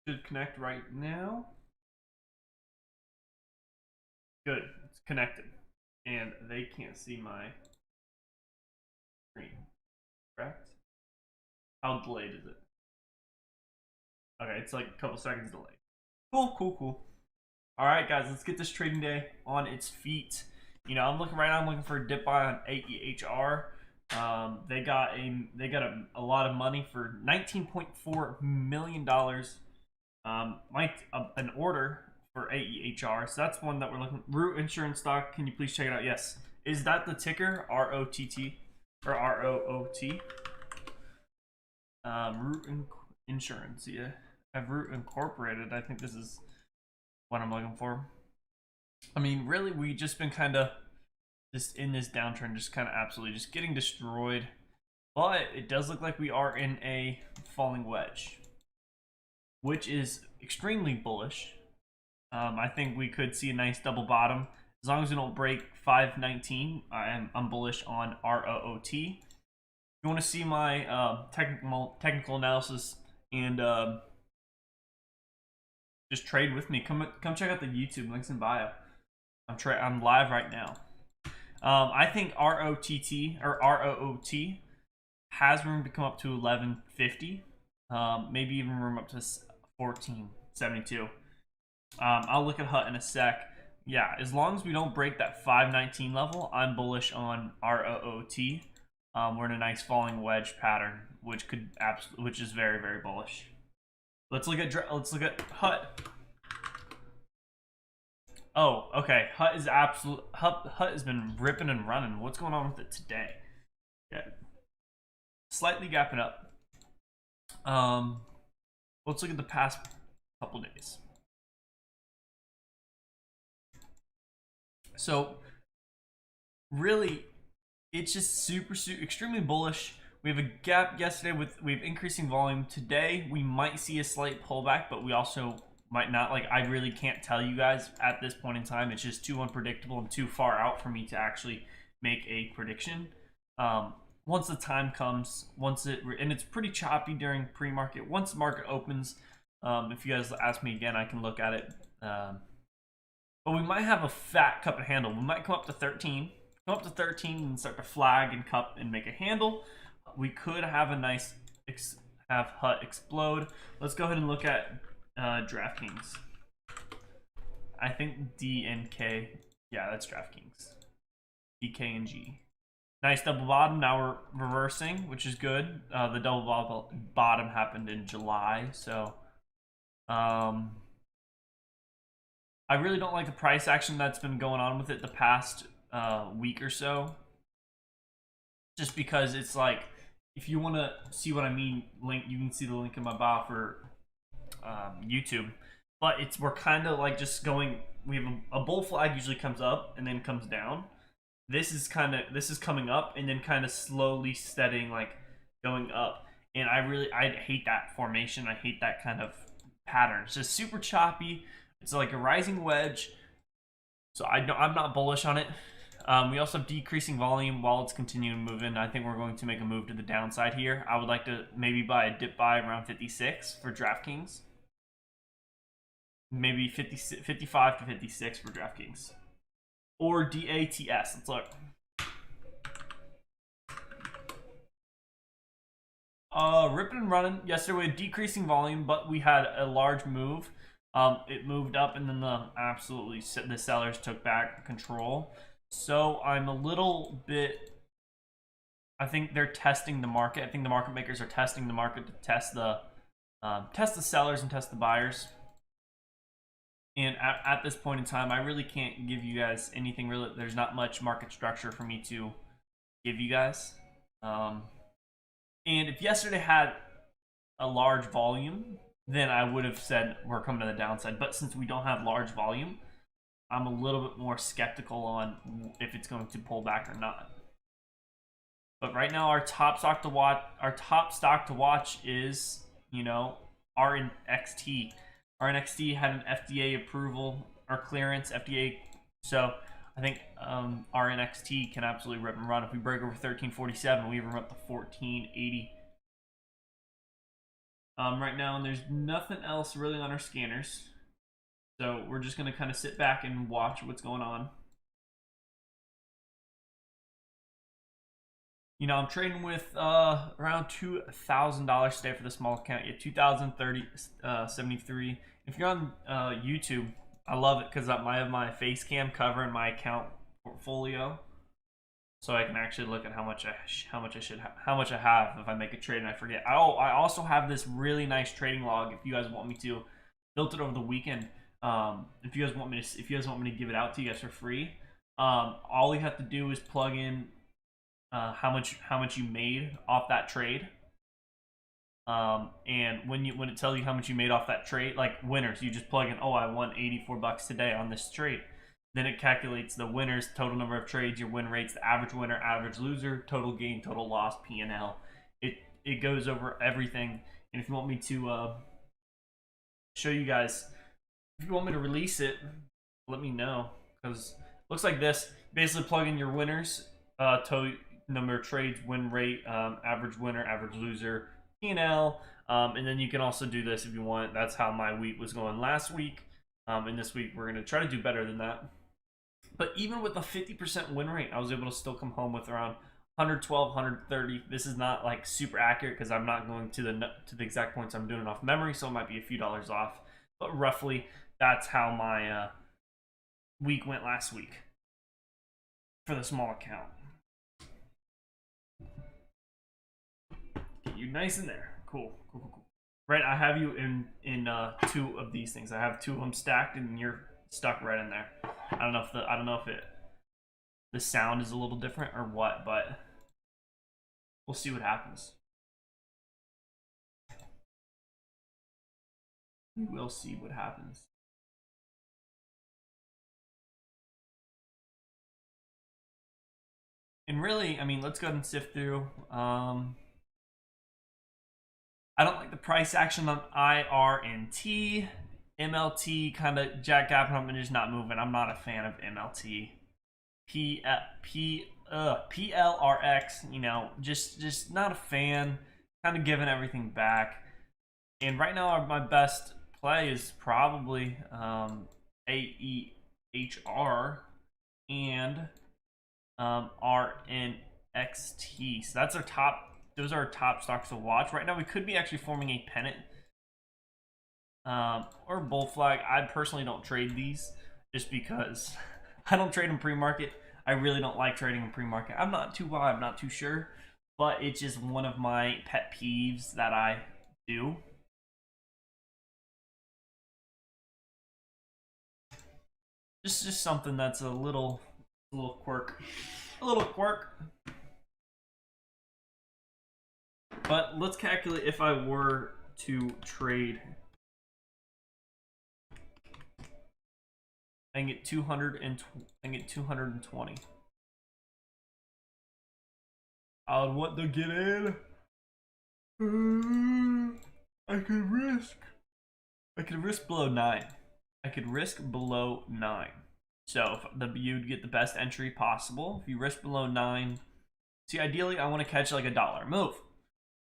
Should connect right now. Good, it's connected. And they can't see my screen, correct? How delayed is it? Okay, it's like a couple seconds delayed. Cool. All right, guys, let's get this trading day on its feet. You know, I'm looking right now. I'm looking for a dip buy on AEHR. They got a lot of money for $19.4 million. An order for AEHR. So that's one that we're looking. Root Insurance stock. Can you please check it out? Yes. Is that the ticker? ROTT or ROOT? Root Insurance. Yeah. Have Root Incorporated. I think this is what I'm looking for. I mean, really, we just been kind of just in this downtrend, just kind of absolutely just getting destroyed. But it does look like we are in a falling wedge, which is extremely bullish. I think we could see a nice double bottom as long as we don't break 519. I'm bullish on ROOT. If you want to see my technical analysis and just trade with me, come check out the YouTube links in bio. I'm live right now. I think ROTT or ROOT has room to come up to 1150. Maybe even room up to 1472. I'll look at HUT in a sec. Yeah, as long as we don't break that 519 level, I'm bullish on ROOT. We're in a nice falling wedge pattern, which is very, very bullish. Let's look at HUT. Oh, okay. HUT is HUT has been ripping and running. What's going on with it today? Yeah, slightly gapping up. Let's look at the past couple days. So really, it's just super extremely bullish. We have a gap yesterday we have increasing volume. Today we might see a slight pullback, but we also might not. Like, I really can't tell you guys at this point in time. It's just too unpredictable and too far out for me to actually make a prediction. Once the time comes, and it's pretty choppy during pre-market. Once the market opens, if you guys ask me again, I can look at it. But we might have a fat cup and handle. We might come up to 13. Come up to 13 and start to flag and cup and make a handle. We could have a nice have HUT explode. Let's go ahead and look at DraftKings. I think D and K. Yeah, that's DraftKings. D, K, and G. Nice double bottom. Now we're reversing, which is good. The double bottom happened in July, so I really don't like the price action that's been going on with it the past week or so. Just because it's like, if you want to see what I mean, you can see the link in my bio for YouTube. But we're kind of like just going. We have a bull flag usually comes up and then comes down. This is coming up and then kind of slowly steadying, like going up. And I hate that formation. I hate that kind of pattern. It's just super choppy. It's like a rising wedge, so I'm not bullish on it. We also have decreasing volume while it's continuing moving. I think we're going to make a move to the downside here. I would like to maybe buy a dip buy around 56 for DraftKings. Maybe 55 to 56 for DraftKings. Or DATS. Let's look. Ripping and running. Yesterday we had decreasing volume, but we had a large move. It moved up, and then the sellers took back control. So I'm a little bit. I think they're testing the market. I think the market makers are testing the market to test the sellers and test the buyers. And at this point in time, I really can't give you guys anything. Really, there's not much market structure for me to give you guys. And if yesterday had a large volume, then I would have said we're coming to the downside. But since we don't have large volume, I'm a little bit more skeptical on if it's going to pull back or not. But right now, our top stock to watch is, RNXT. RNXT had an FDA approval or clearance, FDA. So I think RNXT can absolutely rip and run. If we break over 1347, we even run up to 1480. right now, and there's nothing else really on our scanners. So we're just gonna kind of sit back and watch what's going on. You know, I'm trading with around $2,000 today for the small account. Yeah, 2,073. If you're on YouTube, I love it because I have my face cam covering my account portfolio, so I can actually look at how much I have if I make a trade and I forget. I also have this really nice trading log. If you guys want me to, built it over the weekend. If you guys want me to give it out to you guys for free, all you have to do is plug in how much you made off that trade. And when it tells you how much you made off that trade, like winners, you just plug in, oh, I won $84 today on this trade. Then it calculates the winners, total number of trades, your win rates, the average winner, average loser, total gain, total loss, P&L. It goes over everything. And if you want me to show you guys, if you want me to release it, let me know. Because it looks like this. Basically plug in your winners, total number of trades, win rate, average winner, average loser, P&L, and then you can also do this if you want. That's how my week was going last week, and this week we're going to try to do better than that. But even with a 50% win rate, I was able to still come home with around 112, 130. This is not like super accurate because I'm not going to the exact points. I'm doing it off memory, so it might be a few dollars off. But roughly, that's how my week went last week for the small account. Get you nice in there. Cool. Right, I have you in two of these things. I have two of them stacked, and you're stuck right in there. I don't know if the sound is a little different or what, but we'll see what happens. We will see what happens. And really, I mean, let's go ahead and sift through. I don't like the price action on IR and T. MLT kind of jackgapping up and just not moving. I'm not a fan of MLT. PLRX, you know, just not a fan. Kind of giving everything back. And right now, my best play is probably AEHR and RNXT. So that's our top. Those are our top stocks to watch right now. We could be actually forming a pennant or bull flag. I personally don't trade these just because I don't trade in pre-market. I really don't like trading in pre-market. I'm not too sure, but it's just one of my pet peeves that I do. Just something that's a little quirk. But let's calculate if I were to trade. I can get 220. I would want to get in. I could risk below 9. I could risk below 9. So you'd get the best entry possible. If you risk below 9, see, ideally I want to catch like a dollar move.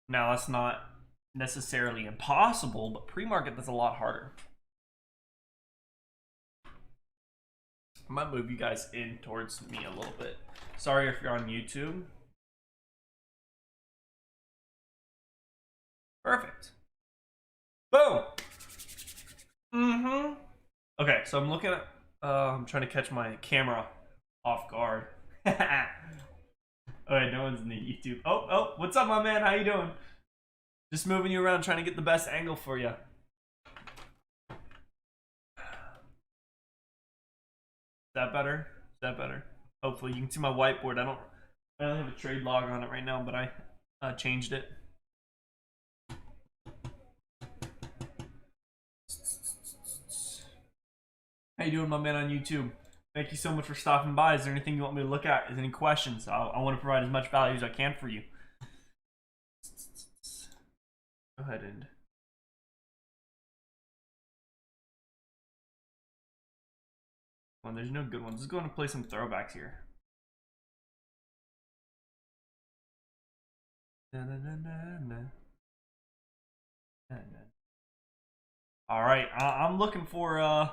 Now that's not necessarily impossible, but pre-market that's a lot harder. I might move you guys in towards me a little bit. Sorry if you're on YouTube. Perfect. Boom. Okay, so I'm looking at. I'm trying to catch my camera off guard. Alright, no one's in the YouTube. Oh, what's up, my man? How you doing? Just moving you around, trying to get the best angle for you. Is that better? Hopefully, you can see my whiteboard. I don't have a trade log on it right now, but I changed it. How you doing, my man on YouTube? Thank you so much for stopping by. Is there anything you want me to look at? Is there any questions? I want to provide as much value as I can for you. Go ahead and... Well, there's no good ones. Let's go ahead and play some throwbacks here. All right, I'm looking for AHR.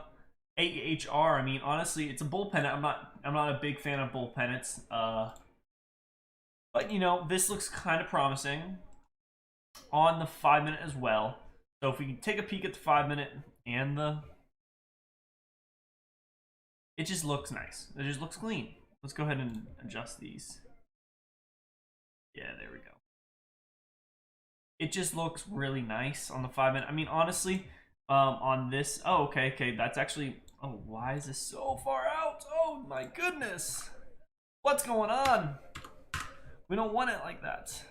I mean, honestly, it's a bull pennant. I'm not a big fan of bull pennants. But you know, this looks kind of promising on the 5-minute as well. So if we can take a peek at the 5-minute and it just looks nice. It just looks clean. Let's go ahead and adjust these. Yeah, there we go. It just looks really nice on the 5-minute. I mean, honestly, on this, oh, okay, that's actually, oh, why is this so far out? Oh my goodness. What's going on? We don't want it like that.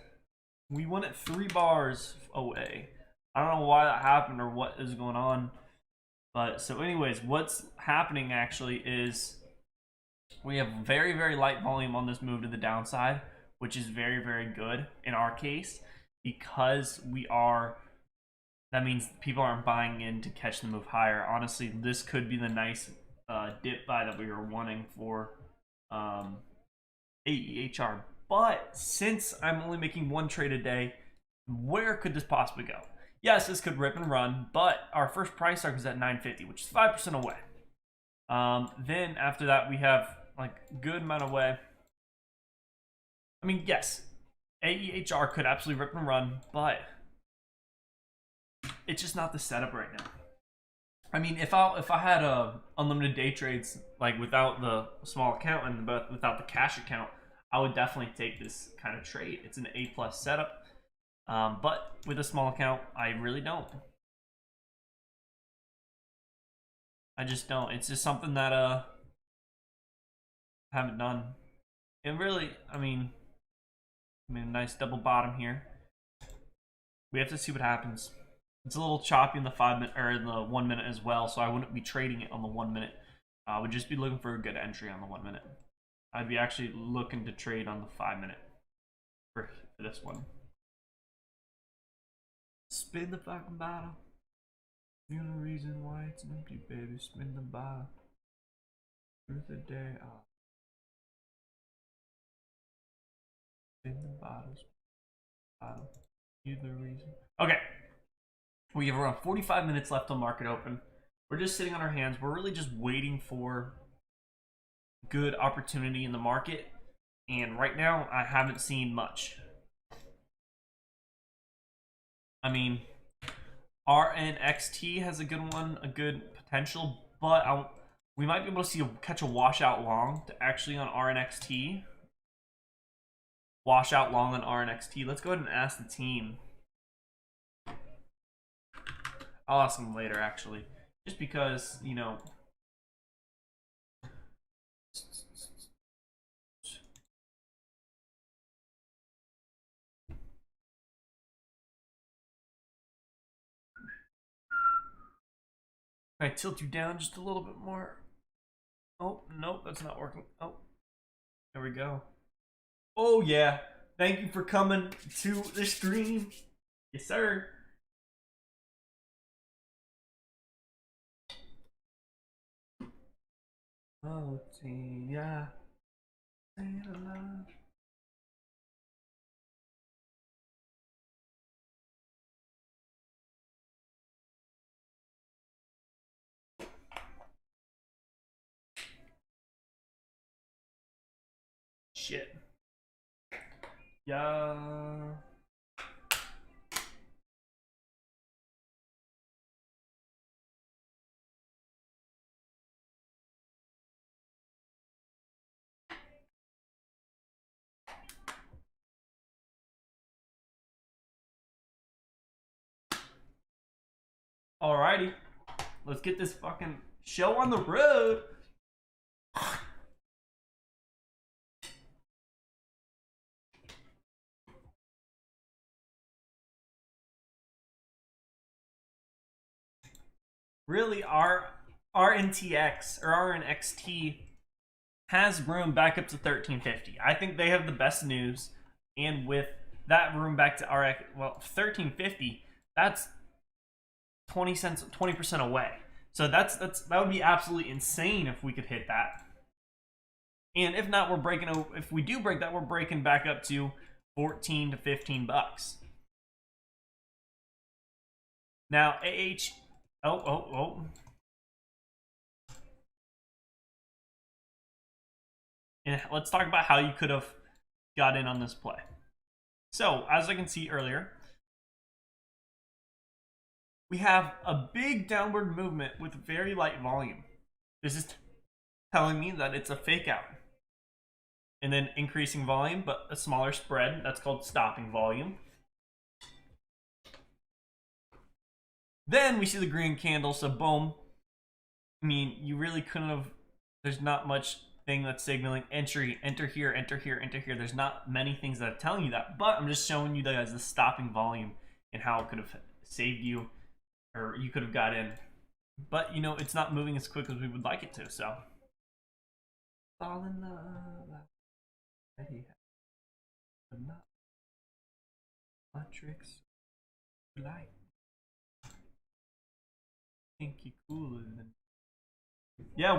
We want it 3 bars away. I don't know why that happened or what is going on. But so anyways, what's happening actually is we have very, very light volume on this move to the downside, which is very, very good in our case because that means people aren't buying in to catch the move higher. Honestly, this could be the nice dip buy that we were wanting for AEHR. But since I'm only making 1 trade a day, where could this possibly go? Yes, this could rip and run, but our first price target is at 950, which is 5% away. Then after that, we have like good amount away. I mean, yes, AEHR could absolutely rip and run, but it's just not the setup right now. I mean, if I had unlimited day trades like without the small account and without the cash account, I would definitely take this kind of trade. It's an A+ setup, but with a small account, I really don't. I just don't. It's just something that I haven't done. And really, I mean, nice double bottom here. We have to see what happens. It's a little choppy in the 5-minute or in the 1 minute as well, so I wouldn't be trading it on the 1 minute. I would just be looking for a good entry on the 1 minute. I'd be actually looking to trade on the 5-minute for this one. Spin the fucking bottle. The only reason why it's empty, baby. Spin the bottle. Through the day off. Spin the bottles. Bottle. You the reason. Okay. We have around 45 minutes left on market open. We're just sitting on our hands. We're really just waiting for good opportunity in the market. And right now, I haven't seen much. I mean, RNXT has a good one, a good potential, but we might be able to catch a washout long to actually on RNXT. Washout long on RNXT. Let's go ahead and ask the team. I'll ask them later, actually. Just because, you know... Can I tilt you down just a little bit more? Oh, nope, that's not working. Oh, there we go. Oh, yeah. Thank you for coming to the stream. Yes, sir. Oh, yeah. Say it aloud. Shit. Yeah. Alrighty. Let's get this fucking show on the road. Really, our RNTX or RNXT has room back up to 1350. I think they have the best news, and with that room back to RX, well, 1350, that's 20 cents, 20% away. So that would be absolutely insane if we could hit that. And if not, we're breaking. If we do break that, we're breaking back up to 14 to 15 bucks. Now, AH. Oh. And let's talk about how you could have got in on this play. So, as I can see earlier, we have a big downward movement with very light volume. This is telling me that it's a fake out. And then increasing volume, but a smaller spread. That's called stopping volume. Then we see the green candle, so boom. I mean, you really couldn't have, there's not much thing that's signaling entry, enter here, enter here, enter here. There's not many things that are telling you that, but I'm just showing you guys the stopping volume and how it could have saved you, or you could have got in. But, you know, it's not moving as quick as we would like it to, so. Fall in love. But not my tricks. Like. Think you cooler than. Yeah,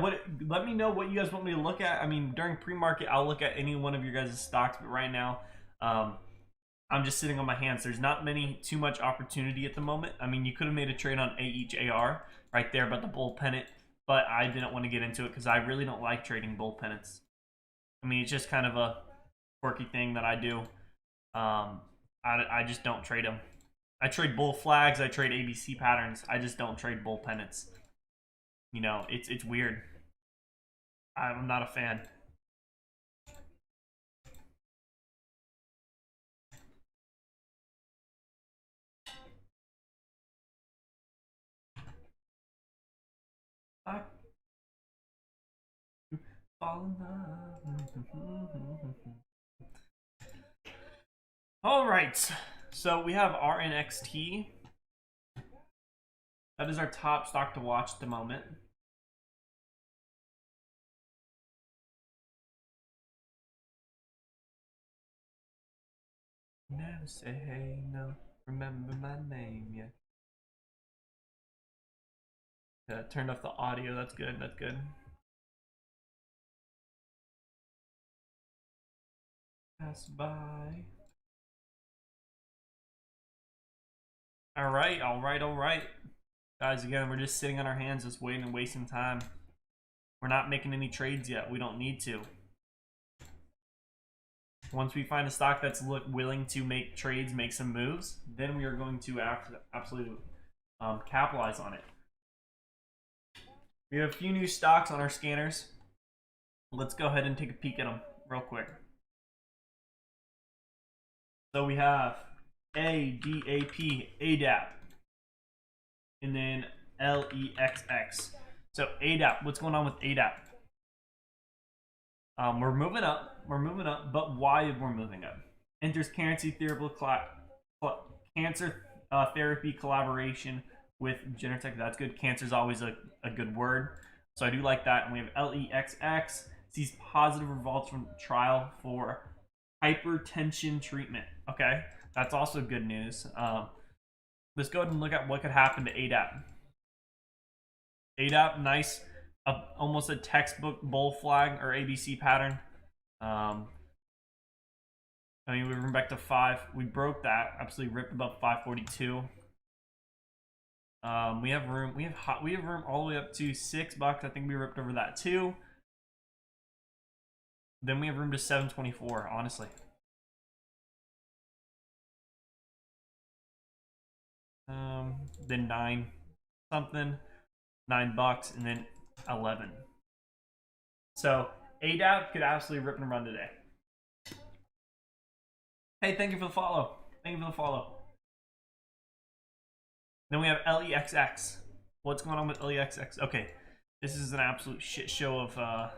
let me know what you guys want me to look at. I mean, during pre-market, I'll look at any one of your guys' stocks, but right now, I'm just sitting on my hands. There's not too much opportunity at the moment. I mean, you could have made a trade on AHAR right there about the bull pennant, but I didn't want to get into it because I really don't like trading bull pennants. I mean, it's just kind of a quirky thing that I do. I just don't trade them. I trade bull flags. I trade ABC patterns. I just don't trade bull pennants. You know, it's weird. I'm not a fan. Fall in love. All right, so we have RNXT. That is our top stock to watch at the moment. Never say hey, no. Remember my name, yeah. Turned off the audio. That's good. That's good. Pass by. All right. Guys, again, we're just sitting on our hands, just waiting and wasting time. We're not making any trades yet. We don't need to. Once we find a stock that's willing to make trades, make some moves, then we are going to absolutely capitalize on it. We have a few new stocks on our scanners. Let's go ahead and take a peek at them real quick. So we have ADAP, ADAP, and then LEXX. So ADAP, what's going on with ADAP? We're moving up, but why we're moving up? Enters cancer therapy collaboration with Genentech. That's good. Cancer is always a good word, so I do like that. And we have LEXX sees positive results from trial for hypertension treatment. Okay, that's also good news. Let's go ahead and look at what could happen to ADAP. ADAP, nice, almost a textbook bull flag or ABC pattern. I mean, we went back to 5. We broke that. Absolutely ripped above 542. We have room. We have room all the way up to $6. I think we ripped over that too. Then we have room to 724. Honestly. Then 9 something, $9, and then 11. So ADAP could absolutely rip and run today. Hey, thank you for the follow. Thank you for the follow. Then we have LEXX. What's going on with LEXX? Okay, this is an absolute shit show of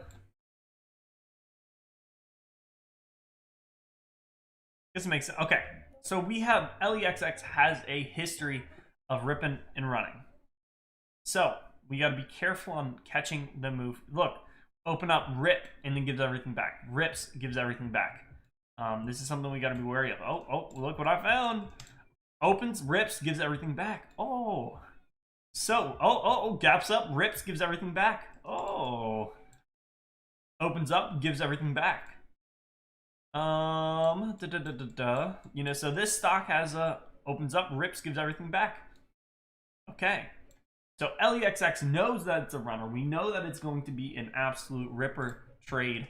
this makes sense. Okay, so we have LEXX has a history of ripping and running. So we got to be careful on catching the move. Look, open up, rip, and then gives everything back. Rips, gives everything back. This is something we got to be wary of. Oh, look what I found. Opens, rips, gives everything back. Oh. So, gaps up, rips, gives everything back. Oh. Opens up, gives everything back. You know, so this stock has opens up, rips, gives everything back. Okay. So LEXX knows that it's a runner. We know that it's going to be an absolute ripper trade.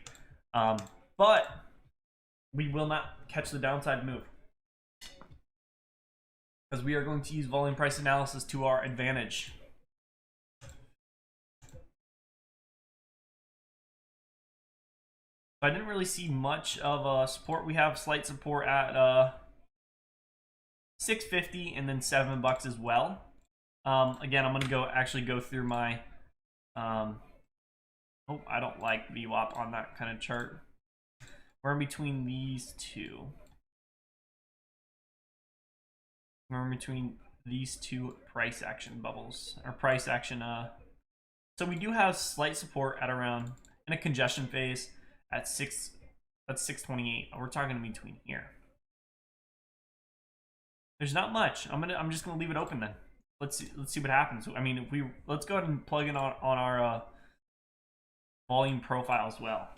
But we will not catch the downside move, because we are going to use volume price analysis to our advantage. I didn't really see much of support. We have slight support at $6.50 and then $7 as well. Again, I'm gonna actually go through my oh, I don't like VWAP on that kind of chart. We're in between these two. We're in between these two price action bubbles, or price action. So we do have slight support at around, in a congestion phase at 628. We're talking in between here. There's not much. I'm just gonna leave it open then. Let's see what happens. I mean, let's go ahead and plug in on our volume profile as well.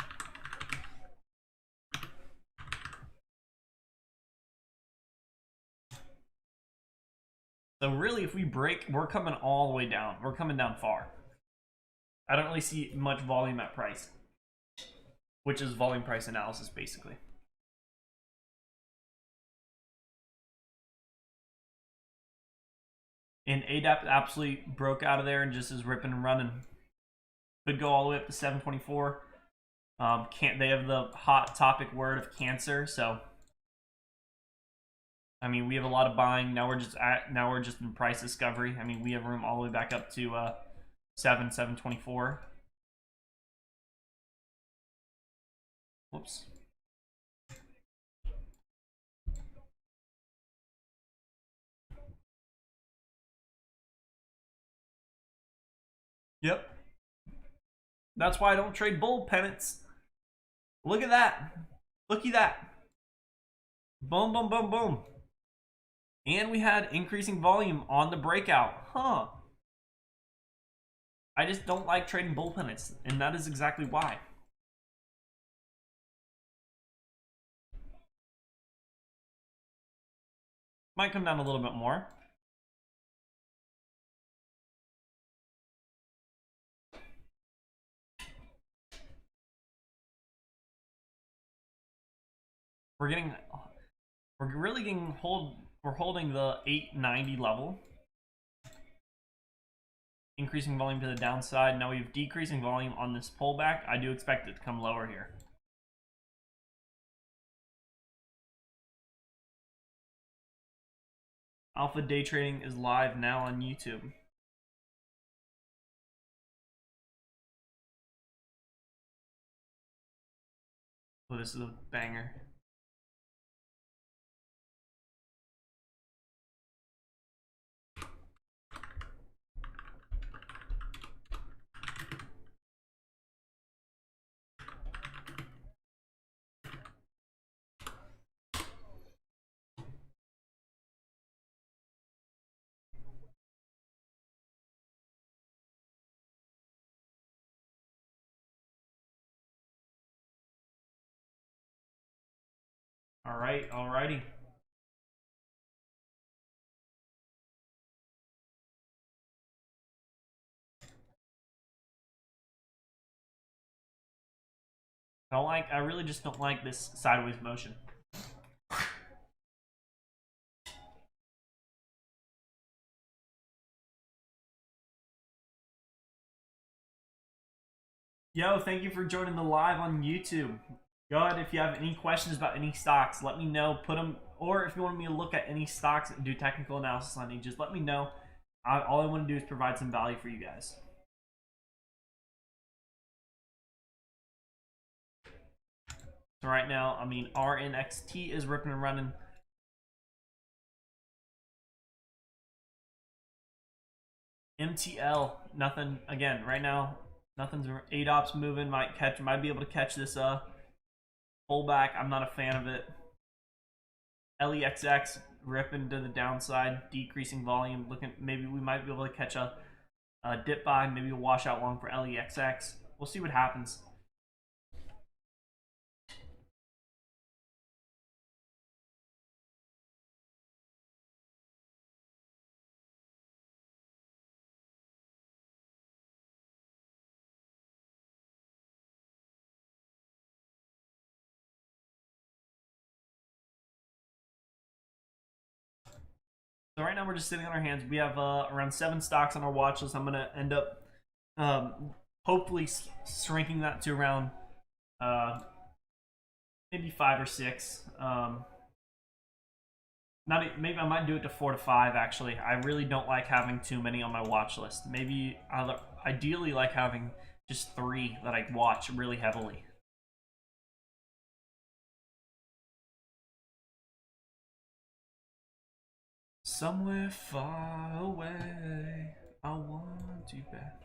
So really, if we break, we're coming all the way down. We're coming down far. I don't really see much volume at price, which is volume price analysis, basically. And ADAP absolutely broke out of there and just is ripping and running. Could go all the way up to 724. They have the hot topic word of cancer, so I mean, we have a lot of buying. Now we're just in price discovery. I mean, we have room all the way back up to 724. Whoops. Yep. That's why I don't trade bull pennants. Look at that. Looky that. Boom, boom, boom, boom. And we had increasing volume on the breakout. Huh. I just don't like trading bull pennants, and that is exactly why. Might come down a little bit more. We're really getting we're holding the 890 level. Increasing volume to the downside. Now we have decreasing volume on this pullback. I do expect it to come lower here. Alpha Day Trading is live now on YouTube. Oh, this is a banger. All right, alrighty. I really just don't like this sideways motion. Yo, thank you for joining the live on YouTube. Go ahead, if you have any questions about any stocks, let me know. Put them, or if you want me to look at any stocks and do technical analysis on any, just let me know. All I want to do is provide some value for you guys. So right now, I mean, RNXT is ripping and running. MTL, nothing. Again, right now, nothing's. ADOP's moving. Might be able to catch this pullback. I'm not a fan of it. LEXX ripping to the downside, decreasing volume. Maybe we might be able to catch a dip buy, maybe a washout long for LEXX. We'll see what happens. So right now we're just sitting on our hands. We have around 7 stocks on our watch list. I'm gonna end up hopefully shrinking that to around maybe 5 or 6. Maybe I might do it to 4 to 5. Actually, I really don't like having too many on my watch list. Maybe I ideally like having just 3 that I watch really heavily. Somewhere far away, I want you back.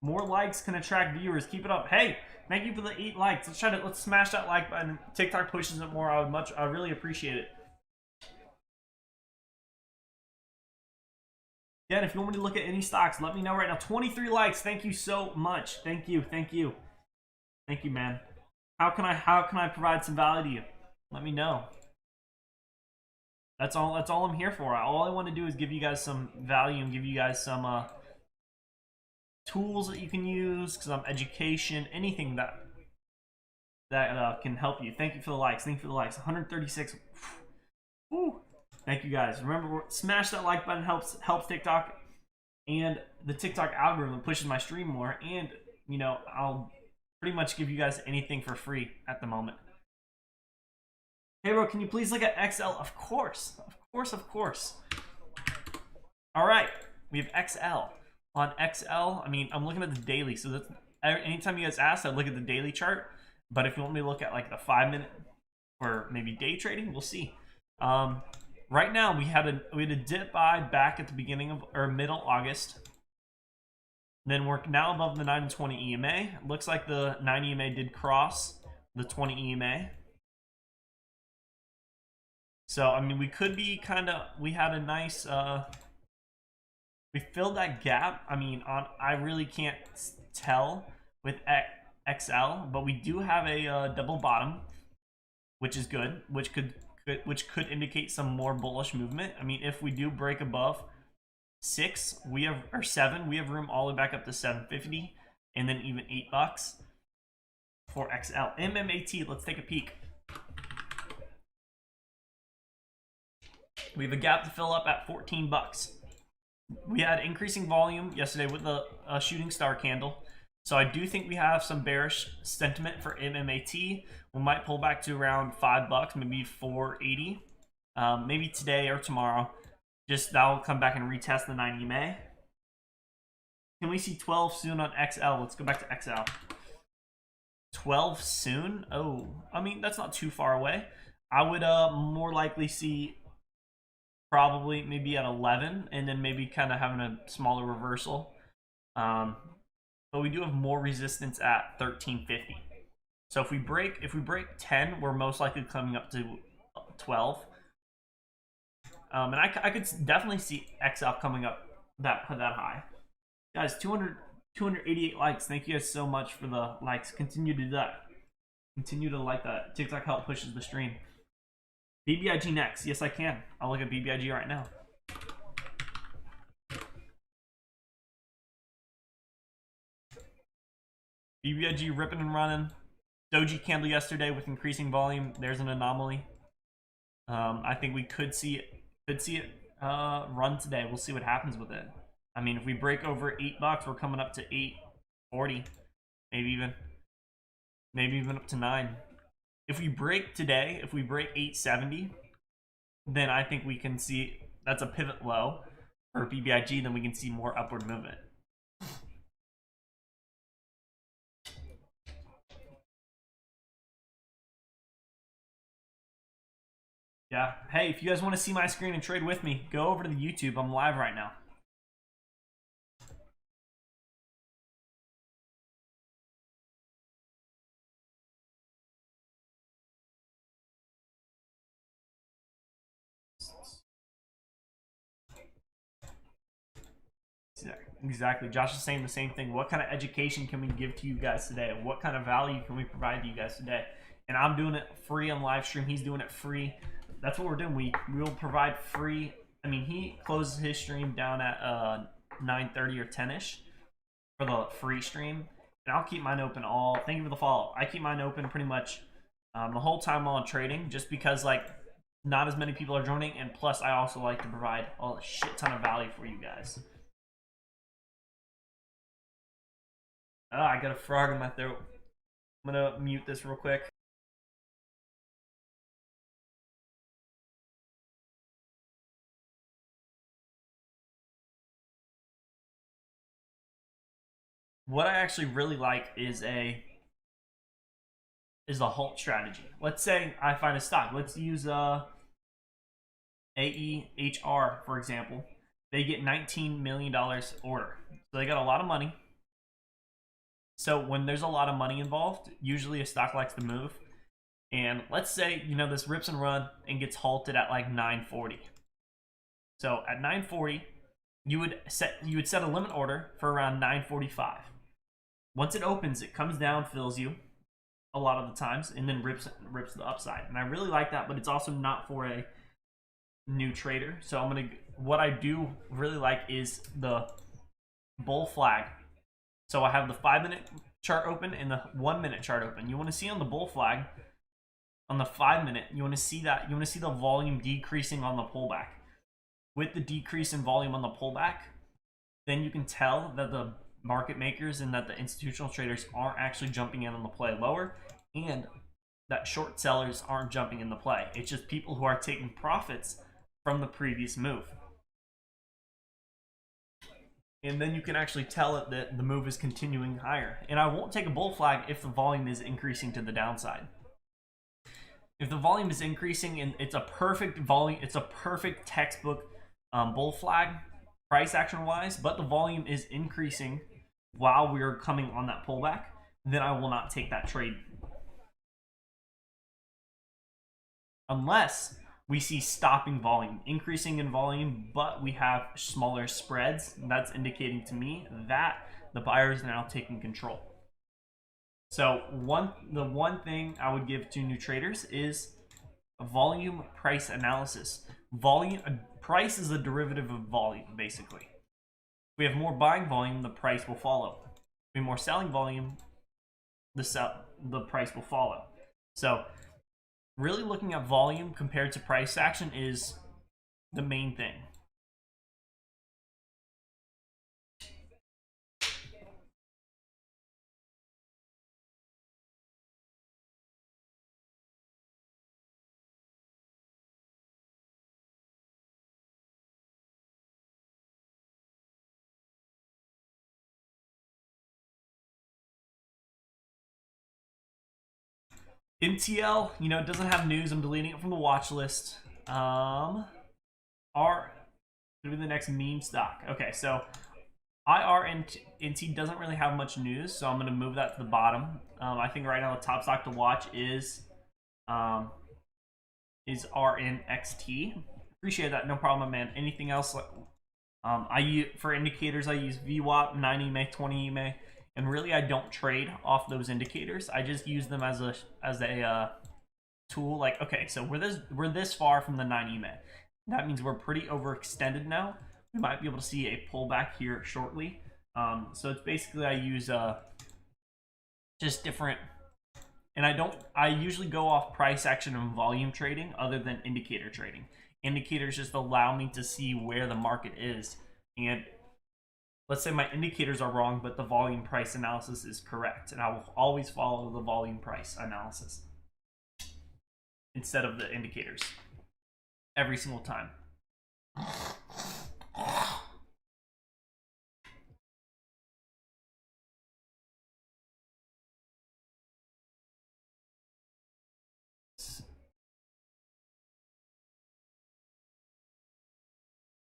More likes can attract viewers. Keep it up. Hey, thank you for the 8 likes. Let's smash that like button. TikTok pushes it more. I really appreciate it. Yeah, and if you want me to look at any stocks, let me know right now. 23 likes. Thank you so much. Thank you, man. How can I provide some value to you? Let me know. That's all I'm here for. All I want to do is give you guys some value and give you guys some tools that you can use, some education, anything that can help you. Thank you for the likes. 136. Woo. Thank you guys. Remember, smash that like button. Helps TikTok, and the TikTok algorithm pushes my stream more. And I'll pretty much give you guys anything for free at the moment. Hey bro, can you please look at XL? Of course. All right, we have XL. On XL, I mean, I'm looking at the daily, so that's anytime you guys ask, I look at the daily chart. But if you want me to look at like the 5-minute or maybe day trading, we'll see. Right now we had a dip buy back at the beginning of or middle August. Then we're now above the 9 and 20 EMA. Looks like the 9 EMA did cross the 20 EMA. So I mean, we could be we had a nice we filled that gap. I mean, I really can't tell with XL, but we do have a double bottom, which is good, which could indicate some more bullish movement. I mean, if we do break above 6, or 7, we have room all the way back up to 750, and then even $8 for XL. MMAT, let's take a peek. We have a gap to fill up at $14. We had increasing volume yesterday with the shooting star candle. So I do think we have some bearish sentiment for MMAT. We might pull back to around $5, maybe $4.80. Maybe today or tomorrow. Just that will come back and retest the 9 EMA. Can we see 12 soon on XL? Let's go back to XL. 12 soon? Oh, I mean, that's not too far away. I would more likely see probably maybe at 11, and then maybe kind of having a smaller reversal. But we do have more resistance at 1350. So if we break 10, we're most likely coming up to 12. And I could definitely see XL coming up that high. Guys, 288 likes. Thank you guys so much for the likes. Continue to do that. Continue to like that. TikTok help pushes the stream. BBIG next. Yes, I can. I'll look at BBIG right now. BBIG ripping and running. Doji candle yesterday with increasing volume. There's an anomaly. I think we could see it run today. We'll see what happens with it. I mean, if we break over $8, we're coming up to 840, maybe even up to 9. If we break today, if we break 870, then I think we can see that's a pivot low for BBIG. Then we can see more upward movement. Yeah. Hey, if you guys want to see my screen and trade with me, go over to the YouTube. I'm live right now. Exactly. Josh is saying the same thing. What kind of education can we give to you guys today? What kind of value can we provide to you guys today? And I'm doing it free on live stream. He's doing it free. That's what we're doing. We will provide free. I mean, he closes his stream down at 9:30 or 10ish for the free stream, and I'll keep mine open all. Thank you for the follow. I keep mine open pretty much the whole time while I'm trading, just because like not as many people are joining, and plus I also like to provide a shit ton of value for you guys. Oh, I got a frog in my throat. I'm gonna mute this real quick. What I actually really like is the halt strategy. Let's say I find a stock. Let's use AEHR for example. They get $19 million order, so they got a lot of money. So when there's a lot of money involved, usually a stock likes to move. And let's say, you know, this rips and run and gets halted at like 940. So at 940, you would set a limit order for around 945. Once it opens, it comes down, fills you a lot of the times, and then rips the upside. And I really like that, but it's also not for a new trader. So what I do really like is the bull flag. So I have the 5-minute chart open and the 1-minute chart open. You want to see on the bull flag, on the 5-minute, you want to see the volume decreasing on the pullback. With the decrease in volume on the pullback, then you can tell that the market makers and that the institutional traders aren't actually jumping in on the play lower, and that short sellers aren't jumping in the play. It's just people who are taking profits from the previous move. And then you can actually tell it that the move is continuing higher. And I won't take a bull flag if the volume is increasing to the downside. If the volume is increasing and it's a perfect volume, it's a perfect textbook bull flag price action wise, but the volume is increasing while we are coming on that pullback, then I will not take that trade. Unless we see stopping volume, increasing in volume, but we have smaller spreads, that's indicating to me that the buyer is now taking control. So the one thing I would give to new traders is volume price analysis. Price is a derivative of volume, basically. If we have more buying volume, the price will follow. If we have more selling volume, the price will follow. So really looking at volume compared to price action is the main thing. MTL, you know, it doesn't have news. I'm deleting it from the watch list. Gonna be the next meme stock. Okay, so IRNT doesn't really have much news, so I'm gonna move that to the bottom. I think right now the top stock to watch is RNXT. Appreciate that, no problem, man. Anything else? For indicators, I use VWAP, 9 EMA, 20 EMA. And really, I don't trade off those indicators. I just use them as a tool. Like, okay, so we're this far from the 9 EMA. That means we're pretty overextended now. We might be able to see a pullback here shortly. So it's basically I use just different, and I usually go off price action and volume trading other than indicator trading. Indicators just allow me to see where the market is, and let's say my indicators are wrong, but the volume price analysis is correct, and I will always follow the volume price analysis instead of the indicators every single time.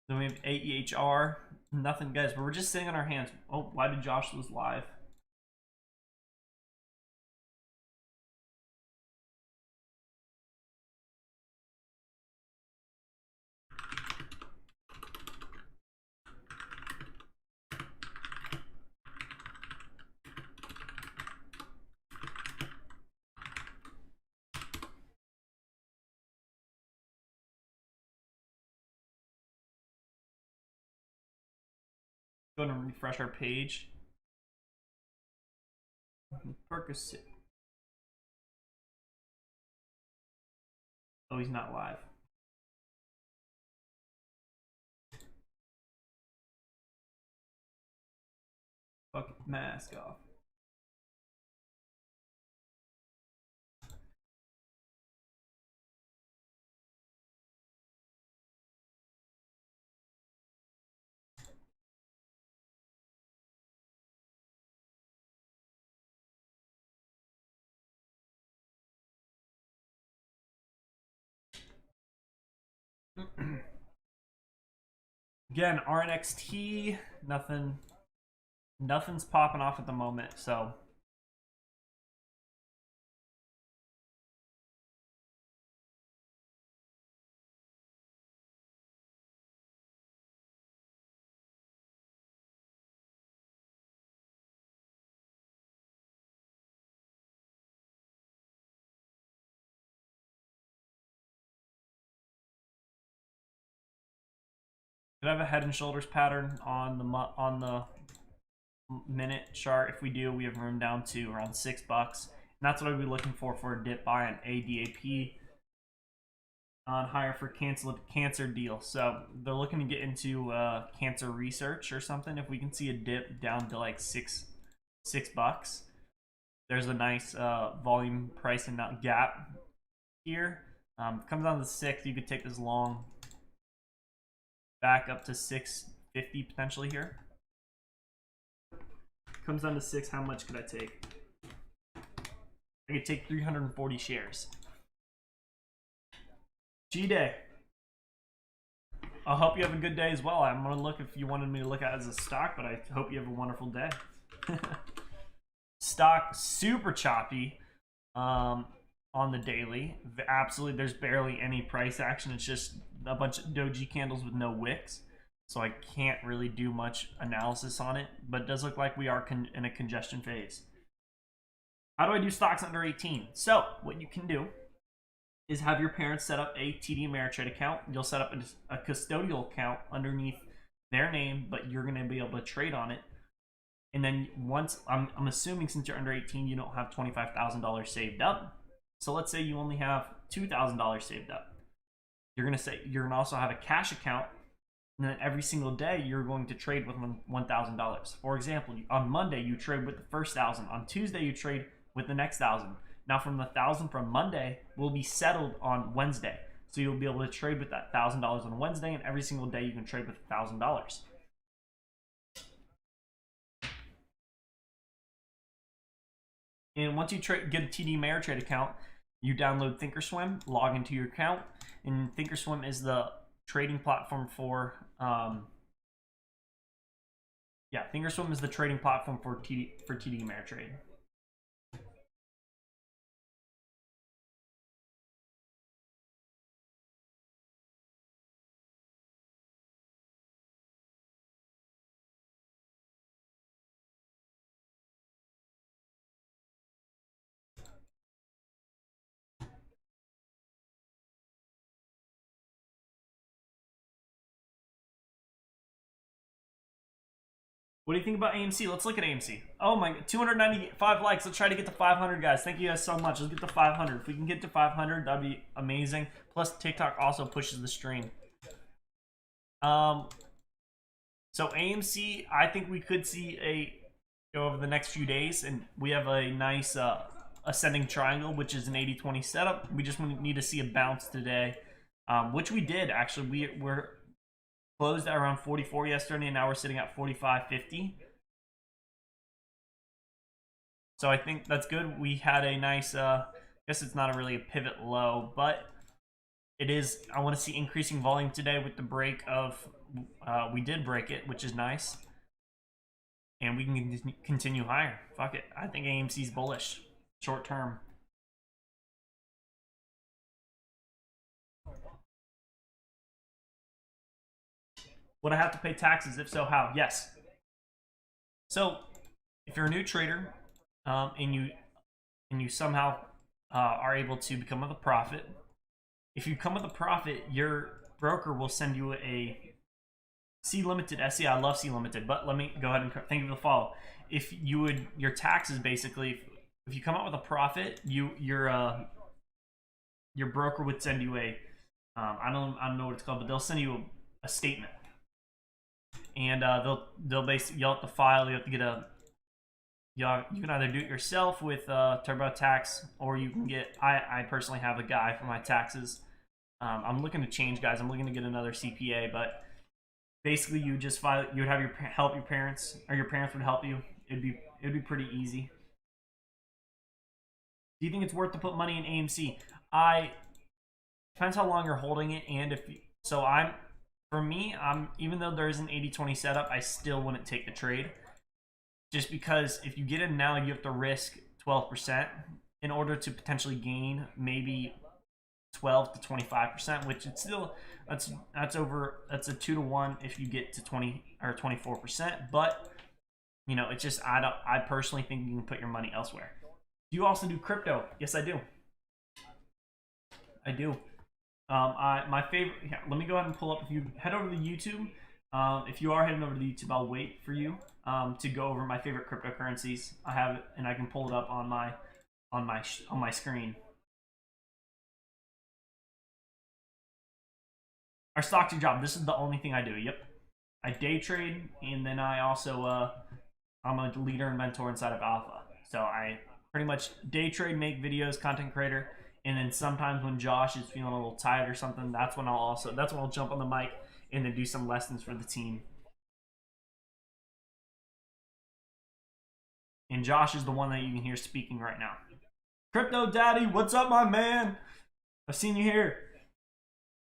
Then we have AEHR. Nothing, guys, but we're just sitting on our hands. Oh, why did Josh lose live? Go and refresh our page. Percocet. Oh, he's not live. Fuck, mask off. Again, RNXT, nothing's popping off at the moment, so could I have a Head and Shoulders pattern on the minute chart? If we do, we have room down to around $6, and that's what I'd be looking for a dip buy on ADAP on higher for cancer deal. So they're looking to get into cancer research or something. If we can see a dip down to like $6, there's a nice volume price and gap here. Comes down to 6, you could take this long back up to 650 potentially here. Comes down to 6, how much could I take? I could take 340 shares. G-Day. I hope you have a good day as well. I'm going to look if you wanted me to look at it as a stock, but I hope you have a wonderful day. Stock super choppy on the daily. Absolutely, there's barely any price action. It's just a bunch of doji candles with no wicks. So I can't really do much analysis on it, but it does look like we are in a congestion phase. How do I do stocks under 18? So what you can do is have your parents set up a TD Ameritrade account. You'll set up a custodial account underneath their name, but you're going to be able to trade on it. And then once, I'm assuming since you're under 18, you don't have $25,000 saved up. So let's say you only have $2,000 saved up. You're going to also have a cash account, and then every single day you're going to trade with $1,000. For example, on Monday you trade with the first 1,000. On Tuesday you trade with the next 1,000. Now from the 1,000 from Monday will be settled on Wednesday. So you'll be able to trade with that $1,000 on Wednesday, and every single day you can trade with $1,000. And once you get a TD Ameritrade account, you download Thinkorswim, log into your account, and Thinkorswim is the trading platform for Thinkorswim is the trading platform for TD Ameritrade. What do you think about AMC? Let's look at AMC. Oh my, 295 likes. Let's try to get to 500, guys. Thank you guys so much. Let's get to 500. If we can get to 500, that'd be amazing. Plus, TikTok also pushes the stream. So AMC, I think we could see over the next few days, and we have a nice ascending triangle, which is an 80-20 setup. We just need to see a bounce today, which we did actually. We're closed at around 44 yesterday, and now we're sitting at 45.50. So I think that's good. We had a nice, I guess it's not really a pivot low, but it is. I want to see increasing volume today with the break of, we did break it, which is nice. And we can continue higher. Fuck it. I think AMC's bullish, short term. Would I have to pay taxes? If so, how? Yes. So, if you're a new trader, and you somehow are able to become with a profit, if you come with a profit, your broker will send you a C Limited, SE, I love C Limited, but let me go ahead and think of the follow. If you would, your taxes basically, if you come out with a profit, your broker would send you a, I don't know what it's called, but they'll send you a statement, and they'll basically, you'll have to file, you have to get a, you can either do it yourself with TurboTax, or you can get, I personally have a guy for my taxes. I'm looking to change, guys. I'm looking to get another CPA, but basically you just file, you would have help your parents, or your parents would help you. It'd be pretty easy. Do you think it's worth to put money in AMC? Depends how long you're holding it, and if you, so for me, even though there is an 80-20 setup, I still wouldn't take the trade. Just because if you get in now, you have to risk 12% in order to potentially gain maybe 12 to 25%, which it's still, that's a 2 to 1 if you get to 20 or 24%. But you know, it's just, I personally think you can put your money elsewhere. Do you also do crypto? Yes, I do. I do. My favorite. Yeah, let me go ahead and pull up. If you head over to YouTube, if you are heading over to YouTube, I'll wait for you to go over my favorite cryptocurrencies. I have it, and I can pull it up on my screen. Our stocks are job. This is the only thing I do. Yep, I day trade, and then I also I'm a leader and mentor inside of Alpha. So I pretty much day trade, make videos, content creator, and then sometimes when Josh is feeling a little tired or something, that's when I'll jump on the mic and then do some lessons for the team. And Josh is the one that you can hear speaking right now. Crypto Daddy, what's up, my man? I've seen you here.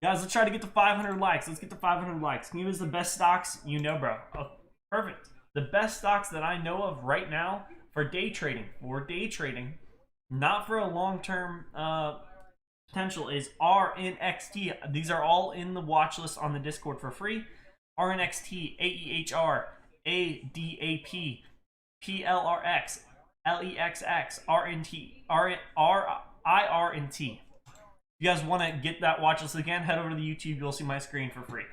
Guys, let's try to get to 500 likes. Let's get to 500 likes. Can you give us the best stocks you know, bro? Oh, perfect. The best stocks that I know of right now for day trading, not for a long-term potential, is RNXT. These are all in the watch list on the Discord for free. RNXT, AEHR, ADAP, PLRX, LEXX, RNT, IRNT. If you guys want to get that watch list again, head over to the YouTube. You'll see my screen for free.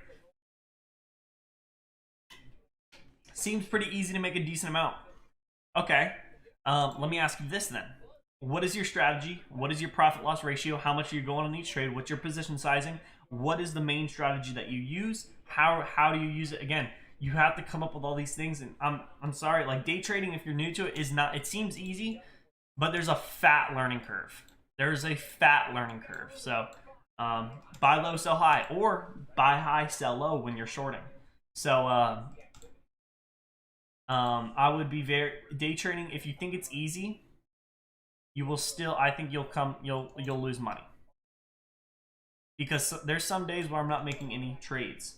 Seems pretty easy to make a decent amount. Okay. Let me ask you this then. What is your strategy? What is your profit loss ratio? How much are you going on each trade? What's your position sizing? What is the main strategy that you use? How do you use it? Again, you have to come up with all these things, and I'm sorry, like day trading, if you're new to it, is not, it seems easy, but there's a fat learning curve. There's a fat learning curve. So buy low, sell high, or buy high, sell low when you're shorting. So I would be day trading. If you think it's easy, you will still, I think you'll lose money, because there's some days where I'm not making any trades.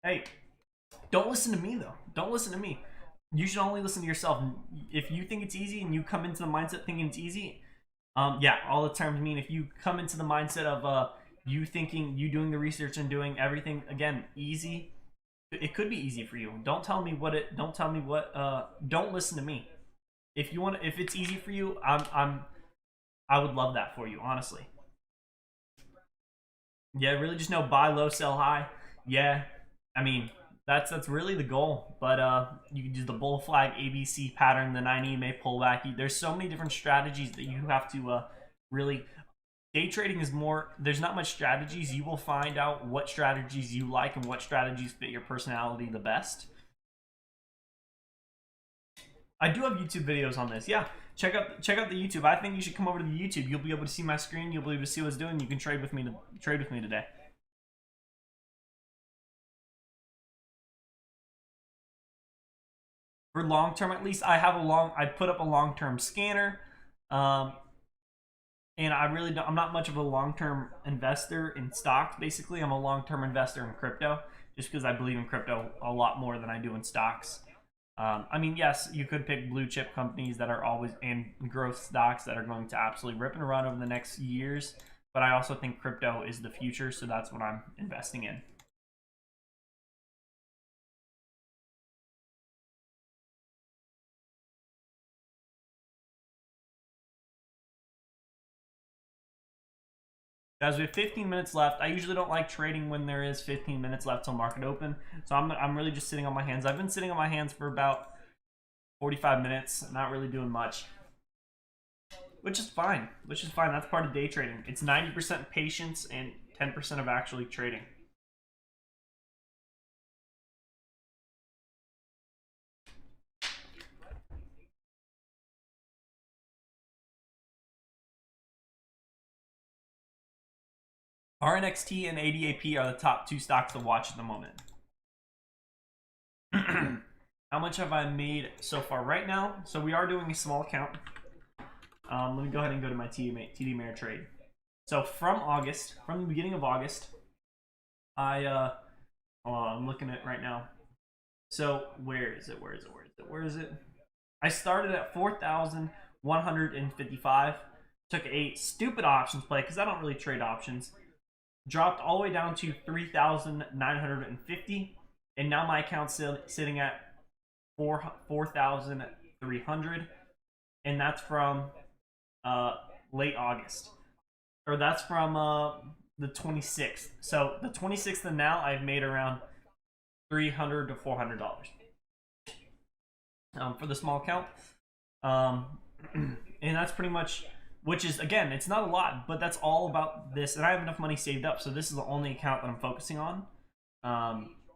Hey, don't listen to me though. Don't listen to me. You should only listen to yourself. If you think it's easy and you come into the mindset thinking it's easy, yeah, all the terms mean, if you come into the mindset of you thinking, you doing the research and doing everything, again, easy, it could be easy for you. Don't listen to me. If it's easy for you, I would love that for you, honestly. Yeah, really just know buy low, sell high. Yeah, I mean, that's really the goal. But you can do the bull flag ABC pattern, the 9 EMA pullback. There's so many different strategies that you have to really. Day trading is more, there's not much strategies. You will find out what strategies you like and what strategies fit your personality the best. I do have YouTube videos on this. Yeah, check out the YouTube. I think you should come over to the YouTube. You'll be able to see my screen. You'll be able to see what it's doing. You can trade with me today. For long term, at least, I put up a long term scanner. And I'm not much of a long-term investor in stocks. Basically, I'm a long-term investor in crypto, just because I believe in crypto a lot more than I do in stocks. I mean, yes, you could pick blue chip companies that are always, and growth stocks that are going to absolutely rip and run over the next years, but I also think crypto is the future, so that's what I'm investing in. Guys, we have 15 minutes left. I usually don't like trading when there is 15 minutes left till market open. So I'm really just sitting on my hands. I've been sitting on my hands for about 45 minutes, not really doing much. Which is fine. Which is fine. That's part of day trading. It's 90% patience and 10% of actually trading. RNXT and ADAP are the top 2 stocks to watch at the moment. How much have I made so far right now? So we are doing a small count. Let me go ahead and go to my TD Ameritrade. So from the beginning of August, I'm looking at it right now. So where is it? I started at 4,155. Took a stupid options play because I don't really trade options. Dropped all the way down to 3,950, and now my account's sitting at 4,300, and that's from late August, or that's from the 26th. So the 26th and now I've made around $300 to $400 for the small account, and that's pretty much. Which is, again, it's not a lot, but that's all about this. And I have enough money saved up, so this is the only account that I'm focusing on,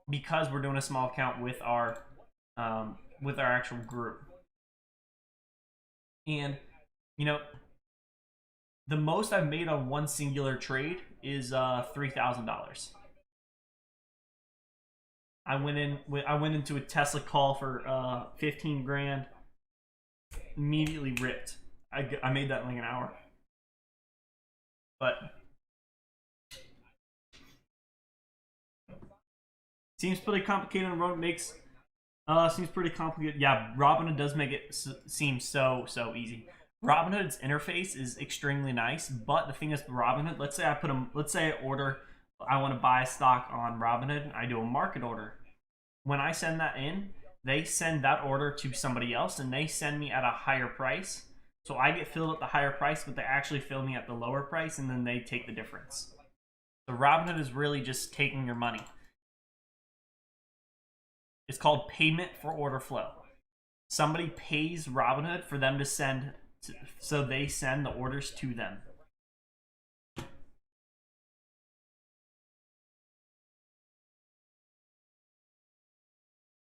because we're doing a small account with our actual group. And you know, the most I've made on one singular trade is $3,000. I went into a Tesla call for 15 grand. Immediately ripped. I made that in like an hour. But seems pretty complicated on Robinhood. Seems pretty complicated. Yeah, Robinhood does make it seem so easy. Robinhood's interface is extremely nice, but the thing is, Robinhood. Let's say I order. I want to buy a stock on Robinhood. I do a market order. When I send that in, they send that order to somebody else, and they send me at a higher price. So I get filled at the higher price, but they actually fill me at the lower price, and then they take the difference. So Robinhood is really just taking your money. It's called payment for order flow. Somebody pays Robinhood for them to send, so they send the orders to them.